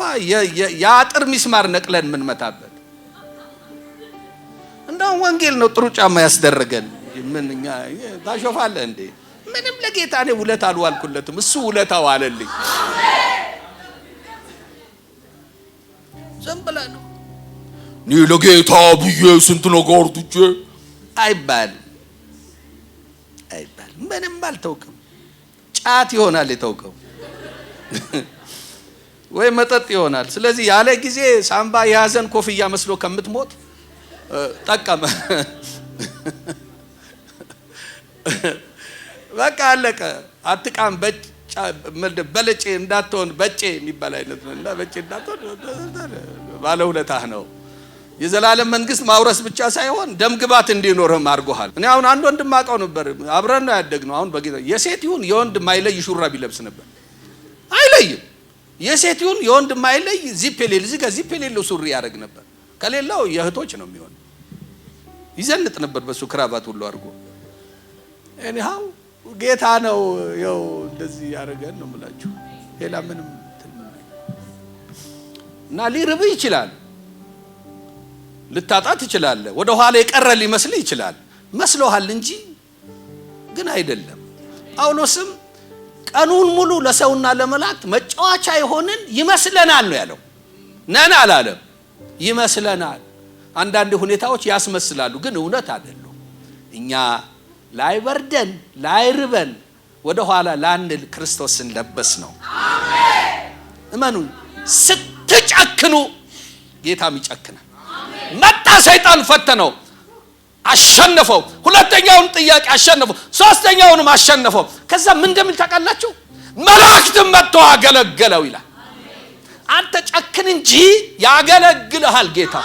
የአጥር ሚስማር ነቅለን ምን መታበት። እንደው ወንጌል ነው ጥሩ ጫማ ያስደረገን። ምንኛ ታሾፋለህ እንዴ? ምንም ለጌታ እኔ ውለታ አልዋልኩለትም፣ እሱ ውለታው አለልኝ። ዝም ብለህ ነው እኔ ለጌታ ብዬ ስንት ነገር ትቼ አይባልም። ምንም አልተውክም። ጫት ይሆናል የተውከው ወይ መጠጥ ይሆናል። ስለዚህ ያለ ጊዜ ሳምባ የያዘን ኮፍያ መስሎ ከምትሞት ጠቀመ። በቃ አለቀ። አትቃም በለጬ እንዳትሆን በጬ የሚባል አይነት ነው እና በጬ እንዳትሆን ባለውለታህ ነው። የዘላለም መንግስት ማውረስ ብቻ ሳይሆን ደም ግባት እንዲኖርህም አድርጎሃል። እኔ አሁን አንድ ወንድም አውቀው ነበር፣ አብረን ነው ያደግነው። አሁን በጌታ የሴት ይሁን የወንድ ማይለይ ሹራብ ይለብስ ነበር። አይለይም። የሴት ይሁን የወንድ ማይለይ ዚፕ የሌለው እዚህ ጋር ዚፕ የሌለው ሱሪ ያደርግ ነበር። ከሌላው የእህቶች ነው የሚሆን። ይዘንጥ ነበር በሱ ክራባት ሁሉ አድርጎ። እኔው ጌታ ነው ያው እንደዚህ ያደርገን ነው የምላችሁ። ሌላ ምንም እና ሊርብህ ይችላል፣ ልታጣት ትችላለህ። ወደ ኋላ የቀረ ሊመስልህ ይችላል። መስሎሃል እንጂ ግን አይደለም። ጳውሎስም ቀኑን ሙሉ ለሰውና ለመላእክት መጫወቻ የሆንን ይመስለናል ነው ያለው። ነን አላለም፣ ይመስለናል። አንዳንድ ሁኔታዎች ያስመስላሉ፣ ግን እውነት አይደሉም። እኛ ላይበርደን ላይርበን ወደ ኋላ ላንል ክርስቶስን ለበስ ነው። አሜን። እመኑ። ስትጨክኑ ጌታም ይጨክናል። መጣ ሰይጣን ፈተነው፣ አሸነፈው። ሁለተኛውን ጥያቄ አሸነፈው፣ ሶስተኛውንም አሸነፈው። ከዛ ምን እንደሚል ታውቃላችሁ? መላእክትም መጥቶ አገለገለው ይላል። አንተ ጨክን እንጂ ያገለግልሃል ጌታ።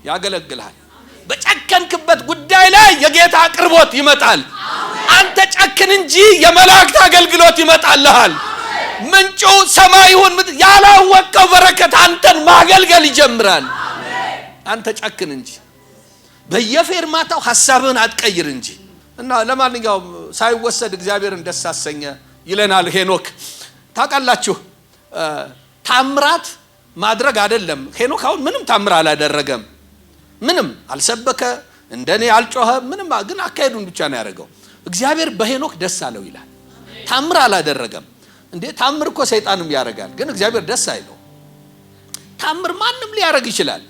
ያገለግልሃል። በጨከንክበት ጉዳይ ላይ የጌታ አቅርቦት ይመጣል። አንተ ጨክን እንጂ የመላእክት አገልግሎት ይመጣልሃል። ምንጩ ሰማዩን ያላወቀው በረከት አንተን ማገልገል ይጀምራል። አንተ ጨክን እንጂ በየፌርማታው ሐሳብህን አትቀይር እንጂ። እና ለማንኛውም ሳይወሰድ እግዚአብሔርን ደስ አሰኘ ይለናል ሄኖክ። ታውቃላችሁ ታምራት ማድረግ አይደለም። ሄኖክ አሁን ምንም ታምር አላደረገም፣ ምንም አልሰበከ፣ እንደኔ አልጮኸ፣ ምንም ግን አካሄዱን ብቻ ነው ያደረገው። እግዚአብሔር በሄኖክ ደስ አለው ይላል። ታምር አላደረገም እንዴ? ታምር እኮ ሰይጣንም ያደርጋል፣ ግን እግዚአብሔር ደስ አይለው። ታምር ማንም ሊያደርግ ይችላል።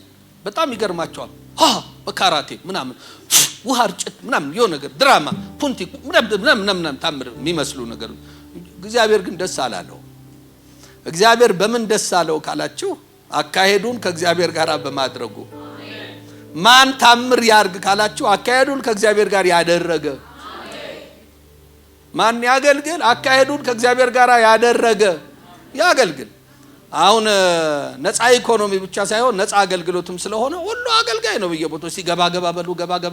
በጣም ይገርማቸዋል። በካራቴ ምናምን ውሃ ርጭት ምናምን የሆነ ነገር ድራማ ፑንቲ ምናምን ታምር የሚመስሉ ነገር። እግዚአብሔር ግን ደስ አላለው። እግዚአብሔር በምን ደስ አለው ካላችሁ አካሄዱን ከእግዚአብሔር ጋር በማድረጉ። ማን ታምር ያርግ ካላችሁ አካሄዱን ከእግዚአብሔር ጋር ያደረገ። ማን ያገልግል? አካሄዱን ከእግዚአብሔር ጋር ያደረገ ያገልግል። አሁን ነፃ ኢኮኖሚ ብቻ ሳይሆን ነፃ አገልግሎትም ስለሆነ ሁሉ አገልጋይ ነው። በየቦታው ሲገባ ገባ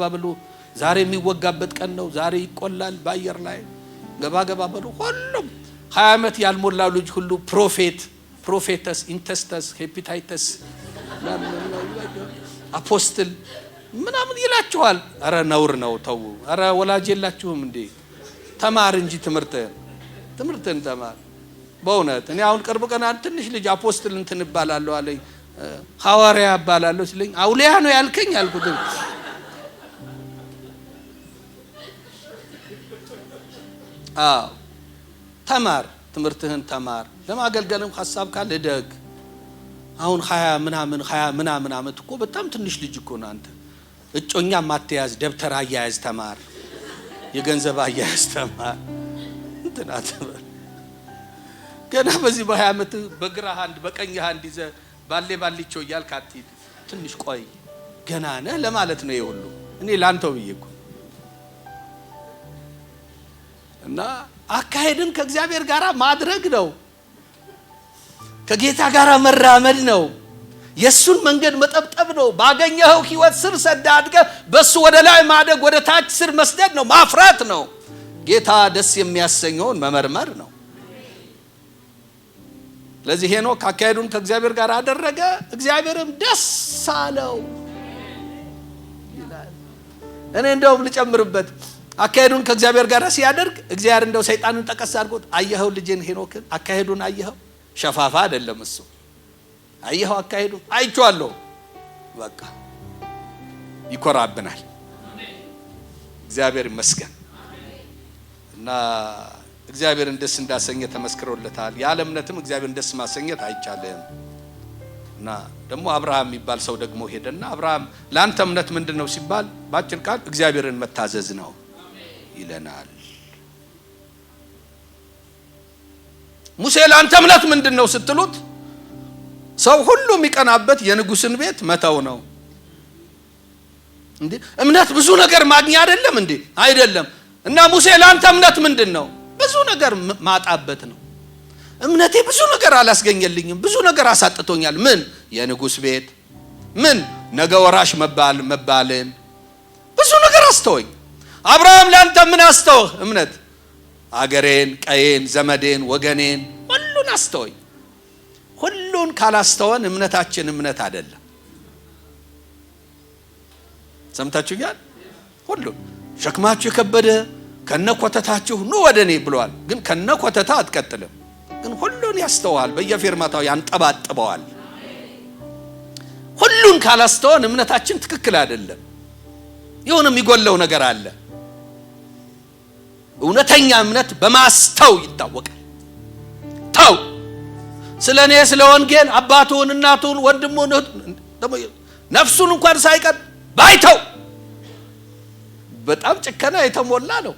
በሉ። ዛሬ የሚወጋበት ቀን ነው። ዛሬ ይቆላል በአየር ላይ ገባ በሉ። ሁሉም 20 ዓመት ያልሞላው ልጅ ሁሉ ፕሮፌተስ ኢንተስተስ ሄፒታይተስ አፖስትል ምናምን ይላችኋል። አረ ነውር ነው ተው። አረ ወላጅ የላችሁም እንዴ? ተማር እንጂ ትምህርትን ተማር። በእውነት እኔ አሁን ቅርብ ቀን ትንሽ ልጅ አፖስትል እንትን እባላለሁ አለኝ። ሐዋርያ እባላለሁ ሲለኝ አውሊያ ነው ያልከኝ አልኩት። ተማር፣ ትምህርትህን ተማር። ለማገልገልም ሐሳብ ካለ ደግ። አሁን 20 ምናምን ዓመት እኮ በጣም ትንሽ ልጅ እኮ ነው አንተ። እጮኛ ማትያዝ ደብተር አያያዝ ተማር፣ የገንዘብ አያያዝ ተማር እንትና ተማር። ገና በዚህ በ20 ዓመት በግራ አንድ በቀኝ አንድ ይዘ ባሌቾ እያልክ አትሂድ። ትንሽ ቆይ ገና ነህ ለማለት ነው ይሁሉ። እኔ ላንተው ብዬኩ እና አካሄድን ከእግዚአብሔር ጋር ማድረግ ነው። ከጌታ ጋር መራመድ ነው። የሱን መንገድ መጠብጠብ ነው። ባገኘው ህይወት ስር ሰዳድገ በሱ ወደ ላይ ማደግ ወደ ታች ስር መስደድ ነው። ማፍራት ነው። ጌታ ደስ የሚያሰኘውን መመርመር ነው። ለዚህ ሄኖክ አካሄዱን ከእግዚአብሔር ጋር አደረገ፣ እግዚአብሔርም ደስ አለው ይላል። እኔ እንደውም ልጨምርበት፣ አካሄዱን ከእግዚአብሔር ጋር ሲያደርግ እግዚአብሔር እንደው ሰይጣንን ጠቀስ አድርጎት አየኸው ልጄን ሄኖክን አካሄዱን አየኸው፣ ሸፋፋ አይደለም እሱ። አየኸው አካሄዱን አይቼዋለሁ። በቃ ይኮራብናል። እግዚአብሔር ይመስገን። እና እግዚአብሔርን ደስ እንዳሰኘ ተመስክሮለታል። ያለ እምነትም እግዚአብሔርን ደስ ማሰኘት አይቻልም። እና ደግሞ አብርሃም የሚባል ሰው ደግሞ ሄደና አብርሃም ላንተ እምነት ምንድነው ሲባል ባጭር ቃል እግዚአብሔርን መታዘዝ ነው ይለናል። ሙሴ ላንተ እምነት ምንድነው ስትሉት ሰው ሁሉ የሚቀናበት የንጉስን ቤት መተው ነው። እንዴ እምነት ብዙ ነገር ማግኛ አይደለም እንዴ? አይደለም። እና ሙሴ ላንተ እምነት ምንድነው? ብዙ ነገር ማጣበት ነው። እምነቴ ብዙ ነገር አላስገኘልኝም፣ ብዙ ነገር አሳጥቶኛል። ምን? የንጉስ ቤት። ምን? ነገ ወራሽ መባልን ብዙ ነገር አስተወኝ። አብርሃም ላንተ ምን አስተወህ? እምነት። አገሬን፣ ቀዬን፣ ዘመዴን፣ ወገኔን ሁሉን አስተወኝ። ሁሉን ካላስተወን እምነታችን እምነት አይደለም። ሰምታችሁኛል? ሁሉን ሸክማችሁ የከበደ ከነኮተታችሁ ኑ ወደኔ ብሏል። ግን ከነኮተታ አትቀጥልም። ግን ሁሉን ያስተዋል፣ በየፌርማታው ያንጠባጥበዋል። ሁሉን ካላስተወን እምነታችን ትክክል አይደለም። የሆነ የሚጎለው ነገር አለ። እውነተኛ እምነት በማስተው ይታወቃል። ተው ስለኔ ስለ ወንጌል አባቱን እናቱን ወንድሙን ነፍሱን እንኳን ሳይቀር ባይተው በጣም ጭከና የተሞላ ነው።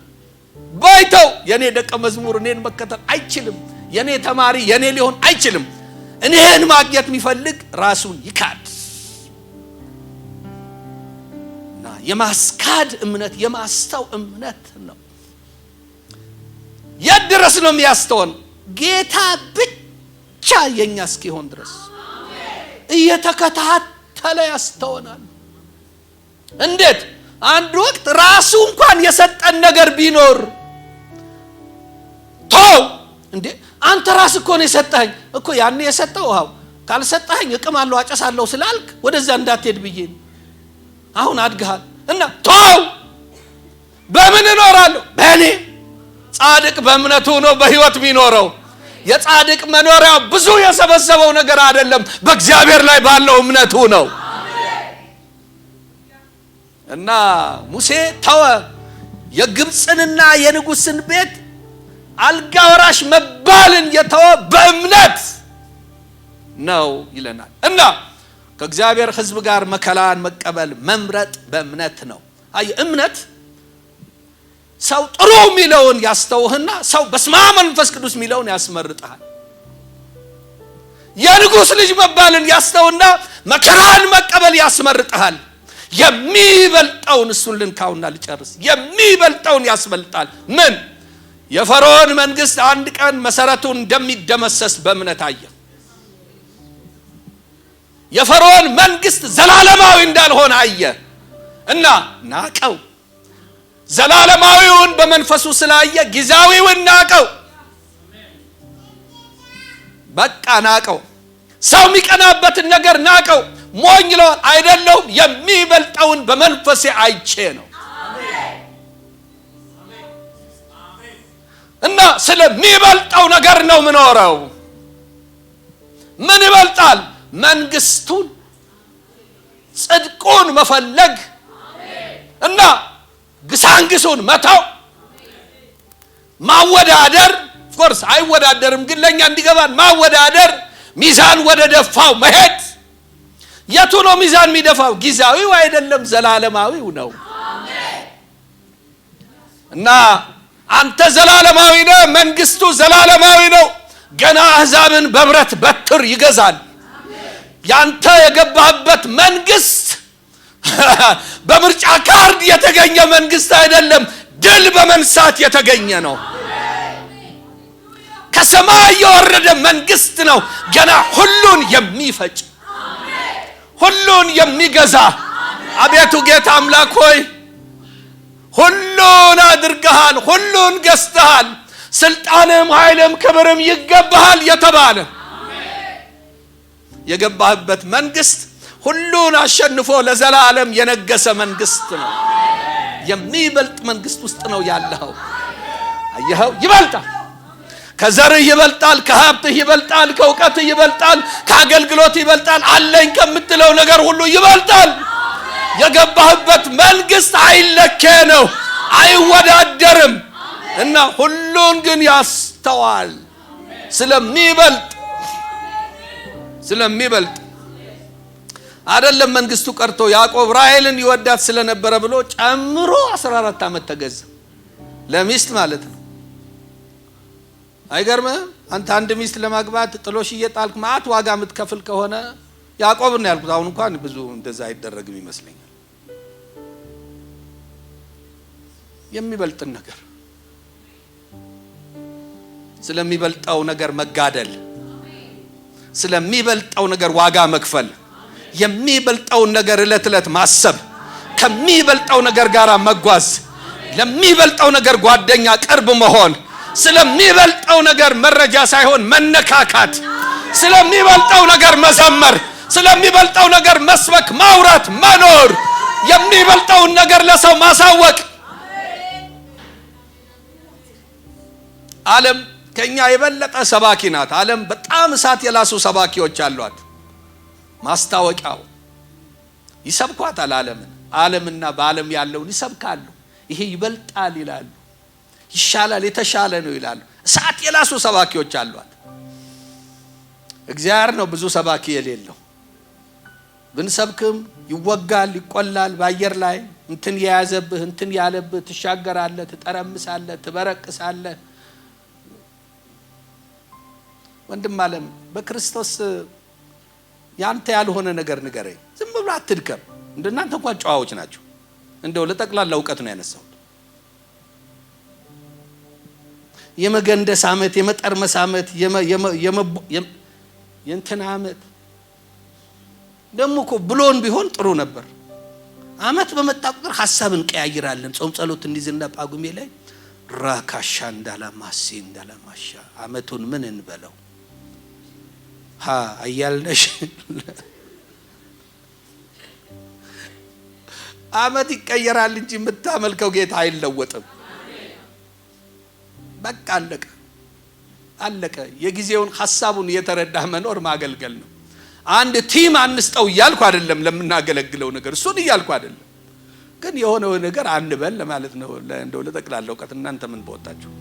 ባይተው የኔ ደቀ መዝሙር እኔን መከተል አይችልም፣ የኔ ተማሪ የኔ ሊሆን አይችልም። እኔን ማግኘት የሚፈልግ ራሱን ይካድ እና የማስካድ እምነት የማስተው እምነት ነው። የት ድረስ ነው የሚያስተውን? ጌታ ብቻ የኛ እስኪሆን ድረስ እየተከታተለ ያስተውናል። እንዴት? አንድ ወቅት ራሱ እንኳን የሰጠን ነገር ቢኖር ተው እንዴ አንተ ራስ እኮ ነው የሰጠኸኝ እኮ ያኔ የሰጠው ውሃው ካልሰጠኸኝ እቅማለሁ አጨሳለሁ ስላልክ ወደዛ እንዳትሄድ ብዬ አሁን አድግሃል እና ተው። በምን እኖራለሁ? በእኔ ጻድቅ በእምነቱ ነው በህይወት የሚኖረው። የጻድቅ መኖሪያው ብዙ የሰበሰበው ነገር አይደለም፣ በእግዚአብሔር ላይ ባለው እምነቱ ነው። እና ሙሴ ተወ። የግብፅንና የንጉስን ቤት አልጋ ወራሽ መባልን የተወ በእምነት ነው ይለናል። እና ከእግዚአብሔር ሕዝብ ጋር መከላን መቀበል መምረጥ በእምነት ነው። አይ እምነት ሰው ጥሩ የሚለውን ያስተውህና ሰው በስመ አብ መንፈስ ቅዱስ የሚለውን ያስመርጣል። የንጉስ ልጅ መባልን ያስተውና መከራን መቀበል ያስመርጣል። የሚበልጠውን እሱን ልንካውና ልጨርስ። የሚበልጠውን ያስበልጣል። ምን? የፈርዖን መንግስት አንድ ቀን መሰረቱን እንደሚደመሰስ በእምነት አየ። የፈርዖን መንግስት ዘላለማዊ እንዳልሆነ አየ እና ናቀው። ዘላለማዊውን በመንፈሱ ስላየ ጊዜያዊውን ናቀው። በቃ ናቀው። ሰው የሚቀናበትን ነገር ናቀው። ሞኝ ይለዋል። አይደለም፣ የሚበልጠውን በመንፈሴ አይቼ ነው። እና ስለሚበልጠው ነገር ነው ምኖረው። ምን ይበልጣል? መንግስቱን፣ ጽድቁን መፈለግ እና ግሳንግሱን መተው። ማወዳደር ኦፍኮርስ አይወዳደርም፣ ግን ለኛ እንዲገባን ማወዳደር፣ ሚዛን ወደ ደፋው መሄድ፣ የቱ ነው ሚዛን የሚደፋው? ጊዜያዊው አይደለም፣ ዘላለማዊው ነው። እና አንተ ዘላለማዊ ነህ፣ መንግስቱ ዘላለማዊ ነው። ገና አሕዛብን በብረት በትር ይገዛል። ያንተ የገባህበት መንግስት በምርጫ ካርድ የተገኘ መንግስት አይደለም፣ ድል በመንሳት የተገኘ ነው። ከሰማይ የወረደ መንግስት ነው። ገና ሁሉን የሚፈጭ ሁሉን የሚገዛ አቤቱ ጌታ አምላክ ሆይ ሁሉን አድርገሃል፣ ሁሉን ገዝተሃል፣ ስልጣንም ኃይልም ክብርም ይገባሃል የተባለ የገባህበት መንግስት ሁሉን አሸንፎ ለዘላለም የነገሰ መንግስት ነው። የሚበልጥ መንግስት ውስጥ ነው ያለኸው። አየኸው? ይበልጣል። ከዘርህ ይበልጣል፣ ከሀብትህ ይበልጣል፣ ከእውቀትህ ይበልጣል፣ ከአገልግሎት ይበልጣል፣ አለኝ ከምትለው ነገር ሁሉ ይበልጣል። የገባህበት መንግስት አይለኬ ነው፣ አይወዳደርም። እና ሁሉን ግን ያስተዋል ስለሚበልጥ አይደለም። መንግስቱ ቀርቶ ያዕቆብ ራሔልን ይወዳት ስለነበረ ብሎ ጨምሮ 14 ዓመት ተገዛ፣ ለሚስት ማለት ነው። አይገርምህም? አንተ አንድ ሚስት ለማግባት ጥሎሽ እየጣልክ ማአት ዋጋ የምትከፍል ከሆነ ያዕቆብ ነው ያልኩት። አሁን እንኳን ብዙ እንደዛ አይደረግም ይመስለኛል። የሚበልጥን ነገር ስለሚበልጠው ነገር መጋደል፣ ስለሚበልጠው ነገር ዋጋ መክፈል፣ የሚበልጠውን ነገር እለት እለት ማሰብ፣ ከሚበልጠው ነገር ጋር መጓዝ፣ ለሚበልጠው ነገር ጓደኛ ቅርብ መሆን፣ ስለሚበልጠው ነገር መረጃ ሳይሆን መነካካት፣ ስለሚበልጠው ነገር መዘመር፣ ስለሚበልጠው ነገር መስበክ፣ ማውራት፣ መኖር፣ የሚበልጠውን ነገር ለሰው ማሳወቅ። ዓለም ከኛ የበለጠ ሰባኪ ናት። ዓለም በጣም እሳት የላሱ ሰባኪዎች አሏት። ማስታወቂያው ይሰብኳታል። ዓለምና በዓለም ያለውን ይሰብካሉ። ይሄ ይበልጣል ይላሉ፣ ይሻላል፣ የተሻለ ነው ይላሉ። እሳት የላሱ ሰባኪዎች አሏት። እግዚአብሔር ነው ብዙ ሰባኪ የሌለው። ብንሰብክም ይወጋል፣ ይቆላል። በአየር ላይ እንትን የያዘብህ እንትን ያለብህ ትሻገራለህ፣ ትጠረምሳለህ፣ ትበረቅሳለህ። ወንድም ዓለም በክርስቶስ ያንተ ያልሆነ ነገር ንገረኝ። ዝም ብሎ አትድከም። እንደናንተ እንኳን ጨዋዎች ናቸው። እንደው ለጠቅላላ እውቀት ነው ያነሳው። የመገንደስ ዓመት፣ የመጠርመስ ዓመት፣ የእንትን ዓመት ደግሞ እኮ ብሎን ቢሆን ጥሩ ነበር። ዓመት በመጣ ቁጥር ሐሳብ እንቀያይራለን። ጾም ጸሎት እንዲዝና ጳጉሜ ላይ ራካሻ እንዳላማሲ እንዳላማሻ ዓመቱን ምን እንበለው አያልነሽ ዓመት ይቀየራል እንጂ የምታመልከው ጌታ አይለወጥም። በቃ አለቀ። የጊዜውን ሐሳቡን የተረዳ መኖር ማገልገል ነው። አንድ ቲም አንስጠው እያልኩ አይደለም፣ ለምናገለግለው ነገር እሱን እያልኩ አይደለም። ግን የሆነው ነገር አንበል ለማለት ነው። እንደው ለጠቅላላ እውቀት እናንተ ምን በወጣችሁ።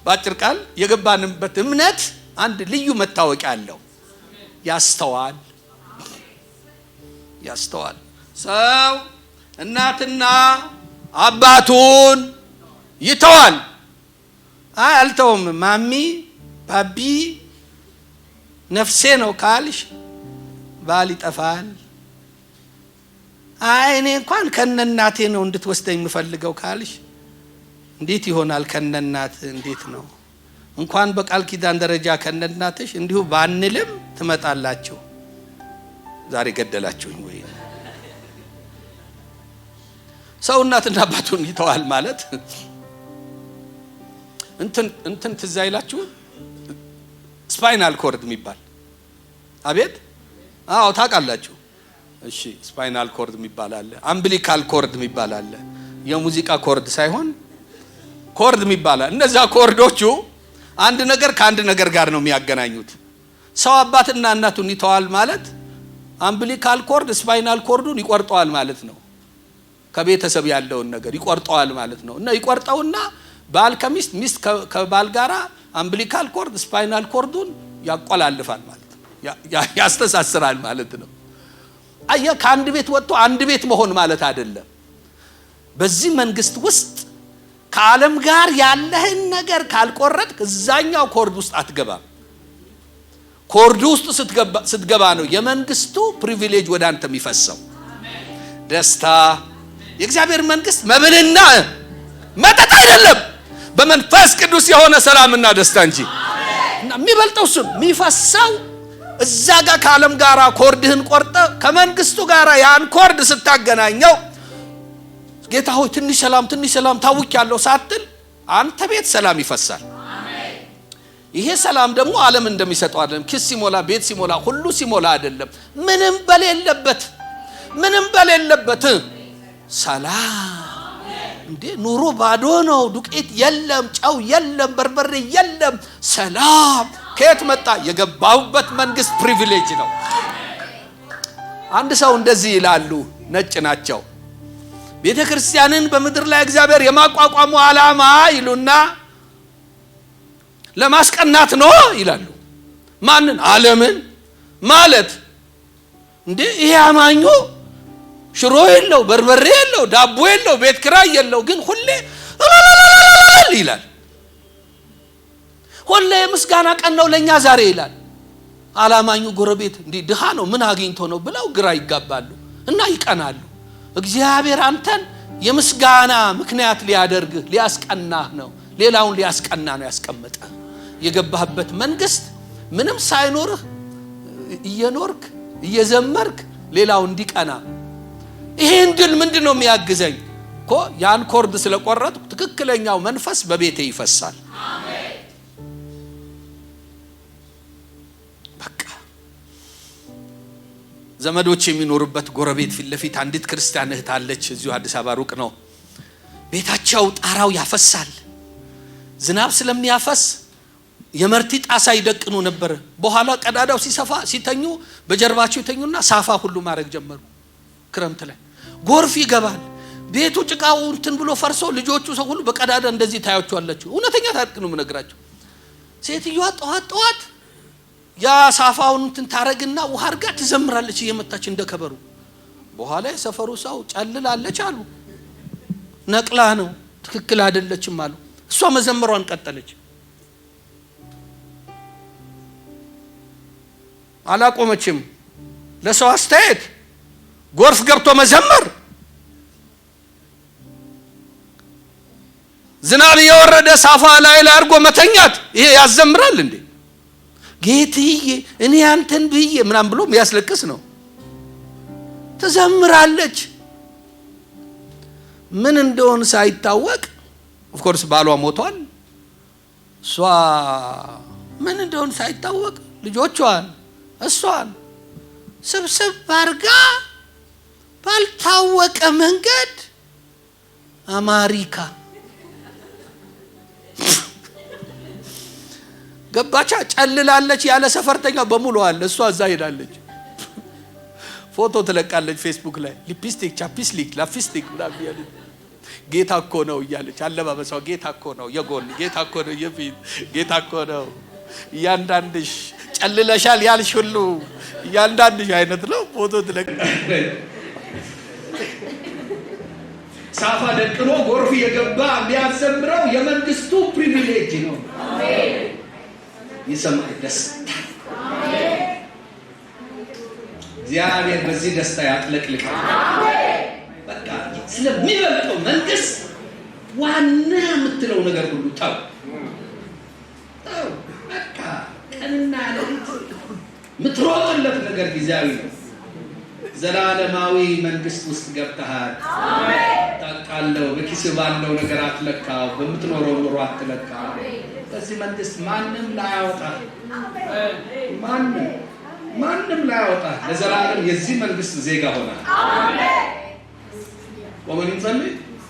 በአጭር ቃል የገባንበት እምነት አንድ ልዩ መታወቂያ አለው። ያስተዋል ሰው እናትና አባቱን ይተዋል። አልተውም ማሚ ባቢ ነፍሴ ነው ካልሽ ባል ይጠፋል። እኔ እንኳን ከነናቴ ነው እንድትወስደኝ የምፈልገው ካልሽ እንዴት ይሆናል? ከነናት እንዴት ነው? እንኳን በቃል ኪዳን ደረጃ ከነናትሽ እንዲሁ ባንልም ትመጣላችሁ። ዛሬ ገደላችሁኝ ወይ? ሰው እናትና አባቱን ይተዋል ማለት እንትን ትዝ አይላችሁ? ስፓይናል ኮርድ የሚባል አቤት፣ አዎ ታውቃላችሁ። እሺ ስፓይናል ኮርድ የሚባል አለ፣ አምብሊካል ኮርድ የሚባል አለ። የሙዚቃ ኮርድ ሳይሆን ኮርድ የሚባል አለ። እነዛ ኮርዶቹ አንድ ነገር ከአንድ ነገር ጋር ነው የሚያገናኙት። ሰው አባትና እናቱን ይተዋል ማለት አምብሊካል ኮርድ ስፓይናል ኮርዱን ይቆርጠዋል ማለት ነው። ከቤተሰብ ያለውን ነገር ይቆርጠዋል ማለት ነው። እና ይቆርጠውና ባል ከሚስት ከባል ጋራ አምብሊካል ኮርድ ስፓይናል ኮርዱን ያቆላልፋል ማለት ነው። ያስተሳስራል ማለት ነው። አየ ከአንድ ቤት ወጥቶ አንድ ቤት መሆን ማለት አይደለም። በዚህ መንግስት ውስጥ ከዓለም ጋር ያለህን ነገር ካልቆረጥክ እዛኛው ኮርድ ውስጥ አትገባም። ኮርድ ውስጥ ስትገባ ነው የመንግስቱ ፕሪቪሌጅ ወደ አንተ የሚፈሰው። ደስታ የእግዚአብሔር መንግስት መብልና መጠጥ አይደለም፣ በመንፈስ ቅዱስ የሆነ ሰላምና ደስታ እንጂ። እና የሚበልጠው እሱ የሚፈሰው እዛ ጋር ከዓለም ጋር ኮርድህን ቆርጠ ከመንግስቱ ጋር ያን ኮርድ ስታገናኘው ጌታ ሆይ ትንሽ ሰላም ታውቂያለሁ ሳትል አንተ ቤት ሰላም ይፈሳል። ይሄ ሰላም ደግሞ ዓለም እንደሚሰጠው አይደለም። ኪስ ሲሞላ ቤት ሲሞላ ሁሉ ሲሞላ አይደለም። ምንም በሌለበት ሰላም። እንዴ ኑሮ ባዶ ነው፣ ዱቄት የለም፣ ጨው የለም፣ በርበሬ የለም። ሰላም ከየት መጣ? የገባውበት መንግስት ፕሪቪሌጅ ነው። አንድ ሰው እንደዚህ ይላሉ፣ ነጭ ናቸው። ቤተ ክርስቲያንን በምድር ላይ እግዚአብሔር የማቋቋሙ ዓላማ ይሉና ለማስቀናት ነው ይላሉ። ማንን? ዓለምን ማለት እንዴ ይሄ አማኙ ሽሮ የለው፣ በርበሬ የለው፣ ዳቦ የለው፣ ቤት ኪራይ የለው፣ ግን ሁሌ ይላል። ሁሌ ምስጋና ቀን ነው ለኛ ዛሬ ይላል። አላማኙ ጎረቤት እንዴ ድሃ ነው ምን አግኝቶ ነው ብለው ግራ ይጋባሉ እና ይቀናሉ። እግዚአብሔር አንተን የምስጋና ምክንያት ሊያደርግህ ሊያስቀናህ ነው። ሌላውን ሊያስቀና ነው ያስቀመጠ። የገባህበት መንግስት ምንም ሳይኖርህ እየኖርክ እየዘመርክ ሌላው እንዲቀና። ይሄን ድል ምንድነው የሚያግዘኝ እኮ ያን ኮርድ ስለቆረጥኩ ትክክለኛው መንፈስ በቤቴ ይፈሳል። አሜን። በቃ ዘመዶች የሚኖሩበት ጎረቤት ፊት ለፊት አንዲት ክርስቲያን እህት አለች። እዚሁ አዲስ አበባ ሩቅ ነው። ቤታቸው ጣራው ያፈሳል። ዝናብ ስለሚያፈስ የመርቲ ጣሳ ይደቅኑ ነበር። በኋላ ቀዳዳው ሲሰፋ ሲተኙ በጀርባቸው ይተኙና ሳፋ ሁሉ ማድረግ ጀመሩ። ክረምት ላይ ጎርፍ ይገባል። ቤቱ ጭቃው እንትን ብሎ ፈርሶ ልጆቹ ሰው ሁሉ በቀዳዳ እንደዚህ ታያቸዋላችሁ። እውነተኛ ታሪክ ነው የምነግራችሁ። ሴትዮዋ ጠዋት ያ ሳፋውን እንትን ታረግና ውሃ አርጋ ትዘምራለች እየመታች እንደከበሩ። በኋላ የሰፈሩ ሰው ጨልላለች አሉ። ነቅላ ነው ትክክል አይደለችም አሉ። እሷ መዘመሯን ቀጠለች። አላቆመችም። ለሰው አስተያየት ጎርፍ ገብቶ መዘመር፣ ዝናብ የወረደ ሳፋ ላይ አርጎ መተኛት ይሄ ያዘምራል እንዴ? ጌትዬ እኔ አንተን ብዬ ምናም ብሎ የሚያስለቅስ ነው። ትዘምራለች። ምን እንደሆነ ሳይታወቅ ኦፍ ኮርስ ባሏ ሞቷል። እሷ ምን እንደሆነ ሳይታወቅ ልጆቿን እሷን ስብስብ አርጋ ባልታወቀ መንገድ አሜሪካ ገባቻ። ጨልላለች። ያለ ሰፈርተኛው በሙሉ አለ። እሷ እዛ ሄዳለች። ፎቶ ትለቃለች ፌስቡክ ላይ ሊፕስቲክ፣ ቻፕስቲክ፣ ላፕስቲክ ምናምን ያለች ጌታ እኮ ነው እያለች አለባበሷ ጌታ እኮ ነው፣ የጎን ጌታ እኮ ነው፣ የፊት ጌታ እኮ ነው። እያንዳንድሽ ጨልለሻል ያልሽ ሁሉ እያንዳንድሽ አይነት ነው። ፎቶ ትለቃለች። ሳፋ ደቅኖ ጎርፍ የገባ የሚያዘምረው የመንግስቱ ፕሪቪሌጅ ነው። አሜን። ይሰማይ ደስታ። አሜን። እግዚአብሔር በዚህ ደስታ ያጥለቅልቃል። አሜን። በቃ ስለሚበልጠው መንግስት ዋና የምትለው ነገር ሁሉ ተው። በቃ ቀንና ሌሊት የምትሮጥለት ነገር ጊዜያዊ ነው። ዘላለማዊ መንግስት ውስጥ ገብተሃል። አሜን። ታውቃለህ። በኪስ ባለው ነገር አትለካው፣ በምትኖረው ኑሮ አትለካው። በዚህ መንግስት ማንም ላያወጣ ማንም ላያወጣ ለዘላለም የዚህ መንግስት ዜጋ ሆናል። አሜን። ወመን ይጸልይ